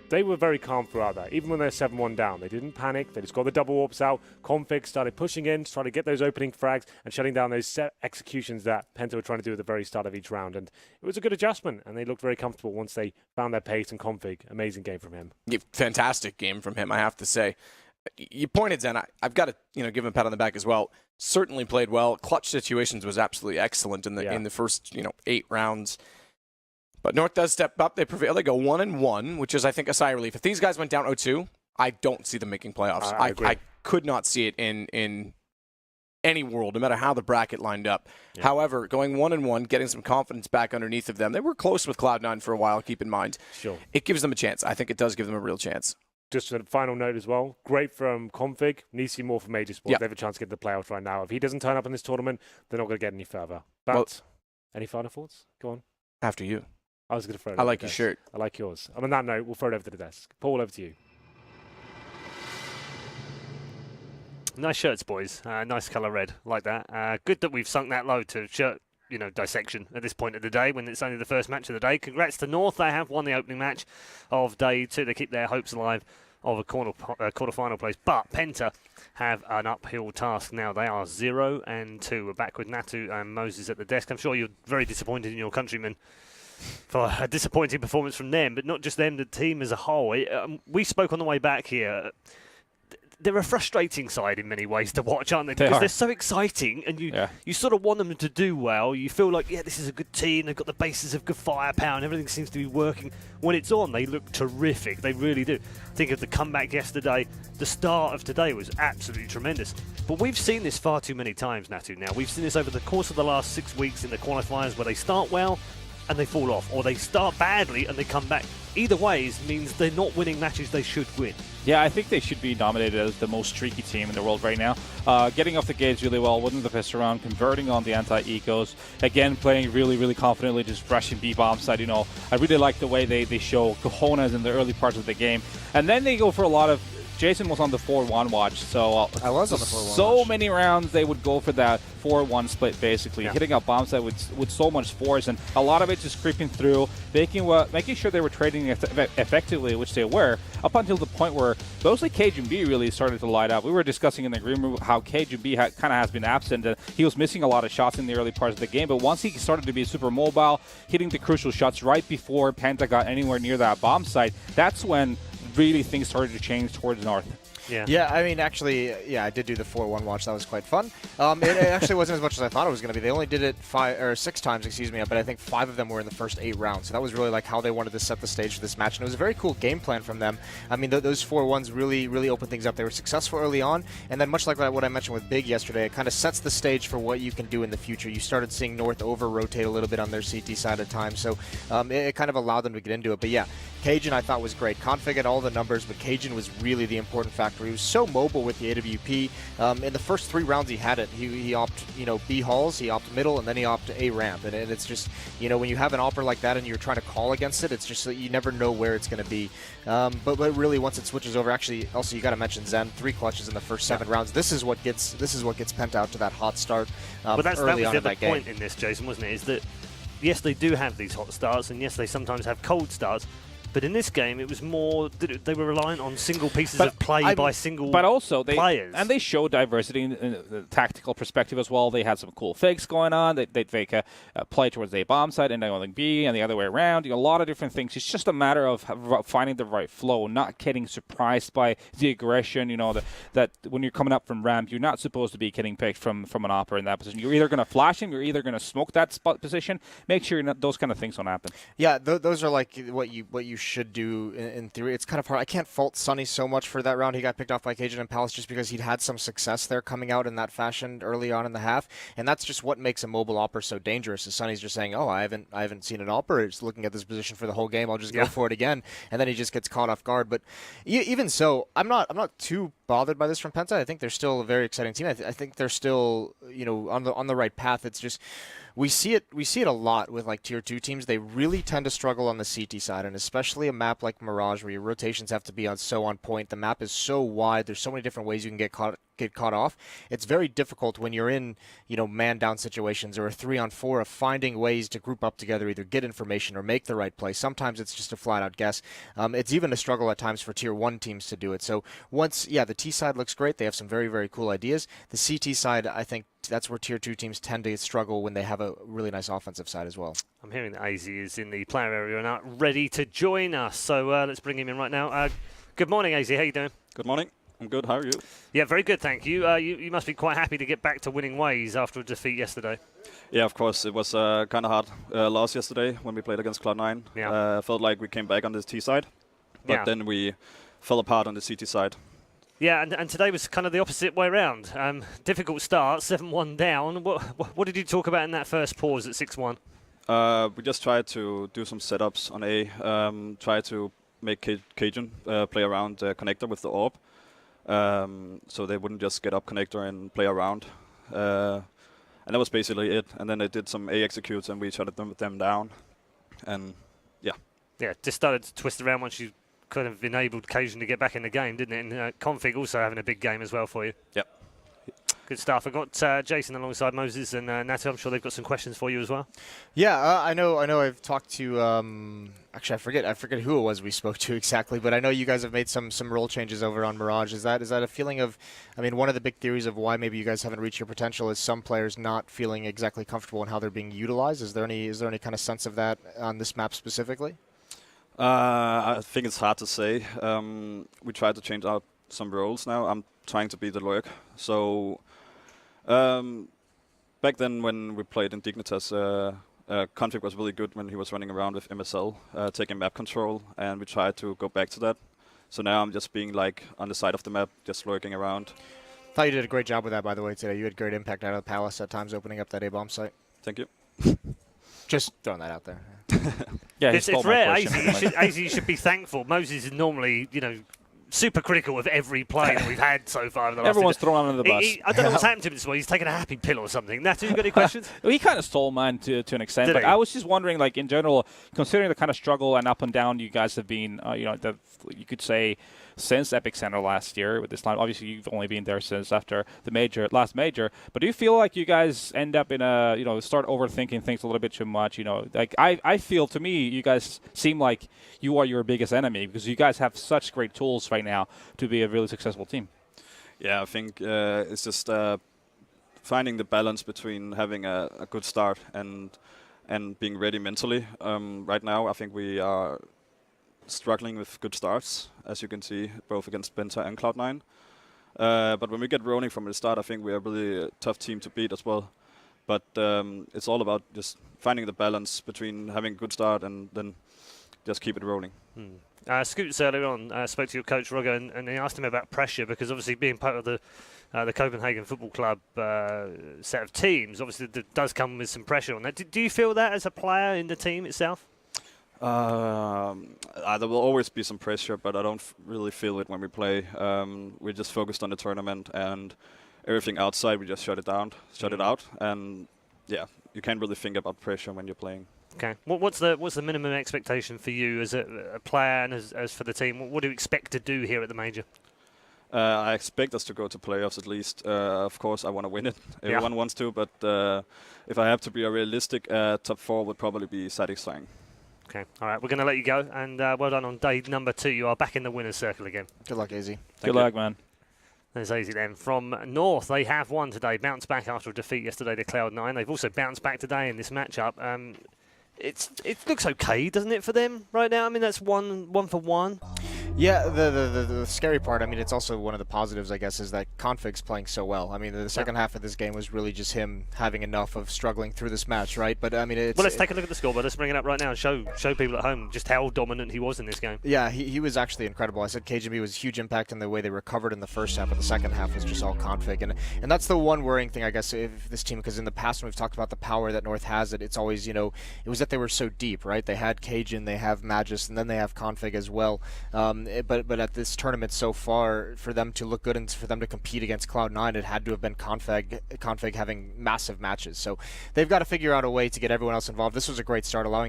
they were very calm throughout that. Even when they're 7-1 down, they didn't panic. They just got the double warps out. Config started pushing in to try to get those opening frags and shutting down those set executions that Penta were trying to do at the very start of each round. And it was a good adjustment, and they looked very comfortable once they found their pace and Config. Amazing game from him. Yeah, fantastic game from him, I have to say. You pointed, Zen. I've got to give him a pat on the back as well. Certainly played well. Clutch situations was absolutely excellent in the first 8 rounds. But North does step up. They prevail. They go 1-1, which is, I think, a sigh of relief. If these guys went down 0-2, I don't see them making playoffs. I could not see it in any world, no matter how the bracket lined up. Yeah. However, going 1-1, getting some confidence back underneath of them. They were close with Cloud9 for a while, keep in mind. Sure. It gives them a chance. I think it does give them a real chance. Just a final note as well. Great from Config. Needs to see more from Major Sport. Yep. They have a chance to get to the playoffs right now. If he doesn't turn up in this tournament, they're not going to get any further. But any final thoughts? Go on. After you. I was going to throw it I like your shirt. I like yours. And on that note, we'll throw it over to the desk. Paul, over to you. Nice shirts, boys. Nice colour red. Like that. Good that we've sunk that low to shirt, dissection at this point of the day when it's only the first match of the day. Congrats to North. They have won the opening match of day 2. They keep their hopes alive of a quarter-final place. But Penta have an uphill task now. They are 0-2. We're back with Natu and Moses at the desk. I'm sure you're very disappointed in your countrymen for a disappointing performance from them, but not just them, the team as a whole. We spoke on the way back here. They're a frustrating side in many ways to watch, aren't they? Because they're so exciting, and you sort of want them to do well. You feel like, this is a good team. They've got the basis of good firepower, and everything seems to be working. When it's on, they look terrific. They really do. Think of the comeback yesterday. The start of today was absolutely tremendous. But we've seen this far too many times, Natu, now. We've seen this over the course of the last 6 weeks in the qualifiers where they start well and they fall off, or they start badly and they come back. Either ways means they're not winning matches they should win. Yeah, I think they should be nominated as the most streaky team in the world right now. Getting off the gates really well, winning the first round, converting on the anti-ecos, again playing really, really confidently, just rushing B-bomb side. I really like the way they show cojones in the early parts of the game. And then they go for a lot of... Jason was on the 4-1 watch, so I was on the 4-1 so watch. many rounds they would go for that 4-1 split, basically, hitting up bombs that with so much force, and a lot of it just creeping through, making sure they were trading effectively, which they were, up until the point where mostly KGB really started to light up. We were discussing in the green room how KGB kind of has been absent, and he was missing a lot of shots in the early parts of the game, but once he started to be super mobile, hitting the crucial shots right before Penta got anywhere near that bomb site, that's when really things started to change towards North. Yeah, I mean, actually, I did do the 4-1 watch. That was quite fun. It actually wasn't as much as I thought it was going to be. They only did it 6 times, but I think 5 of them were in the first 8 rounds. So that was really like how they wanted to set the stage for this match. And it was a very cool game plan from them. I mean, those 4-1s really, really opened things up. They were successful early on. And then much like what I mentioned with Big yesterday, it kind of sets the stage for what you can do in the future. You started seeing North over-rotate a little bit on their CT side at times. So it kind of allowed them to get into it. But yeah, Cajun I thought was great. Config had all the numbers, but Cajun was really the important factor. He was so mobile with the AWP. In the first 3 rounds he had it. He opted, B halls, he opted middle, and then he opted A ramp. And it's just, when you have an opper like that and you're trying to call against it, it's just that you never know where it's going to be. But really, once it switches over, actually, also you got to mention Zen, 3 clutches in the first 7 rounds. This is what gets Penta out to that hot start but that early was on the in that point game. in this, Jason, wasn't it? Is that yes, they do have these hot starts, and yes, they sometimes have cold starts. But in this game, it was more that they were reliant on single pieces of play by single But also, players. And they showed diversity in the tactical perspective as well. They had some cool fakes going on. They'd fake a play towards the A bomb side and going B and the other way around. You know, a lot of different things. It's just a matter of finding the right flow, not getting surprised by the aggression. You know, that when you're coming up from ramp, you're not supposed to be getting picked from an opper in that position. You're either going to flash him, you're either going to smoke that spot position. Make sure those kind of things don't happen. Yeah, those are like what you should do in theory. It's kind of hard. I can't fault Sonny so much for that round. He got picked off by Cajun and Palace just because he'd had some success there coming out in that fashion early on in the half, and that's just what makes a mobile opper so dangerous. Is Sonny's just saying, "Oh, I haven't seen an opper. Just looking at this position for the whole game. I'll just go for it again," and then he just gets caught off guard. But even so, I'm not too bothered by this from Penta. I think they're still a very exciting team. I think they're still on the right path. It's just we see it a lot with like tier 2 teams. They really tend to struggle on the CT side, and especially a map like Mirage where your rotations have to be so on point. The map is so wide. There's so many different ways you can get caught off. It's very difficult when you're in man down situations or a 3-on-4 of finding ways to group up together, either get information or make the right play. Sometimes it's just a flat out guess. It's even a struggle at times for tier 1 teams to do it. So the T side looks great. They have some very, very cool ideas. The CT side, I think that's where tier 2 teams tend to struggle when they have a really nice offensive side as well. I'm hearing that AZ is in the player area and ready to join us. So let's bring him in right now. Good morning, AZ. How you doing? Good morning. I'm good. How are you? Yeah, very good, thank you. You must be quite happy to get back to winning ways after a defeat yesterday. Yeah, of course. It was kind of hard loss yesterday when we played against Cloud9. Yeah. Felt like we came back on the T side, but then we fell apart on the CT side. Yeah, and today was kind of the opposite way around. Difficult start, 7-1 down. What did you talk about in that first pause at 6-1? We just tried to do some setups on A, try to make Cajun play around connector with the orb. So they wouldn't just get up connector and play around. And that was basically it. And then they did some A executes and we shut them down. And yeah. Yeah, just started to twist around once you kind of enabled Cajun to get back in the game, didn't it? And Config also having a big game as well for you. Yep. Good stuff. I've got Jason alongside Moses and Natu. I'm sure they've got some questions for you as well. Yeah, I know. I've talked to. Actually, I forget who it was we spoke to exactly, but I know you guys have made some role changes over on Mirage. Is that a feeling of? I mean, one of the big theories of why maybe you guys haven't reached your potential is some players not feeling exactly comfortable in how they're being utilized. Is there any kind of sense of that on this map specifically? I think it's hard to say. We tried to change out some roles now. I'm trying to be the lurk. So back then when we played in Dignitas, Config was really good when he was running around with MSL, taking map control, and we tried to go back to that. So now I'm just being like on the side of the map, just lurking around. Thought you did a great job with that, by the way, today. You had great impact out of the Palace at times, opening up that A-bomb site. Thank you. Just throwing that out there. Yeah, it's rare. AZ, you should be thankful. Moses is normally, super critical of every play that we've had so far. Everyone's thrown under the bus. I don't know what's happened to him this week. He's taken a happy pill or something. Natu, you got any questions? Well, he kind of stole mine to an extent, but I was just wondering, like in general, considering the kind of struggle and up and down you guys have been, you could say since Epicenter last year with this line. Obviously, you've only been there since after the last major. But do you feel like you guys end up in start overthinking things a little bit too much? Like I feel, to me, you guys seem like you are your biggest enemy because you guys have such great tools right now to be a really successful team. Yeah, I think it's just finding the balance between having a good start and being ready mentally. Right now, I think we are struggling with good starts, as you can see, both against Penta and Cloud9. But when we get rolling from the start, I think we are really a tough team to beat as well. But it's all about just finding the balance between having a good start and then just keep it rolling. Scoots earlier on spoke to your coach, Roger, and he asked him about pressure because obviously being part of the Copenhagen Football Club set of teams, obviously that does come with some pressure on that. Do you feel that as a player in the team itself? There will always be some pressure, but I don't really feel it when we play. We're just focused on the tournament, and everything outside we just shut it out, and yeah, you can't really think about pressure when you're playing. Okay, what's the minimum expectation for you as a player and as for the team? What do you expect to do here at the major? I expect us to go to playoffs at least. Of course, I want to win it. Everyone wants to, but if I have to be realistic, top 4 would probably be satisfying. Okay, all right, we're going to let you go, and well done on day number 2. You are back in the winner's circle again. Good luck, AZ. Good luck, man. There's AZ then. From North, they have won today, bounced back after a defeat yesterday to Cloud9. They've also bounced back today in this matchup. It looks okay, doesn't it, for them right now? I mean, that's one for one. Yeah, the scary part, I mean, it's also one of the positives, I guess, is that Config's playing so well. I mean, the second half of this game was really just him having enough of struggling through this match, right? But, I mean, it's... Well, let's take a look at the scoreboard. Let's bring it up right now and show people at home just how dominant he was in this game. Yeah, he was actually incredible. I said KGB was a huge impact in the way they recovered in the first half, but the second half was just all Config. And that's the one worrying thing, I guess, if this team, because in the past when we've talked about the power that North has, it's always, it was that they were so deep, right? They had Cajun, they have Magus, and then they have Config as well. But at this tournament so far, for them to look good and for them to compete against Cloud9, it had to have been Config having massive matches. So they've got to figure out a way to get everyone else involved. This was a great start, allowing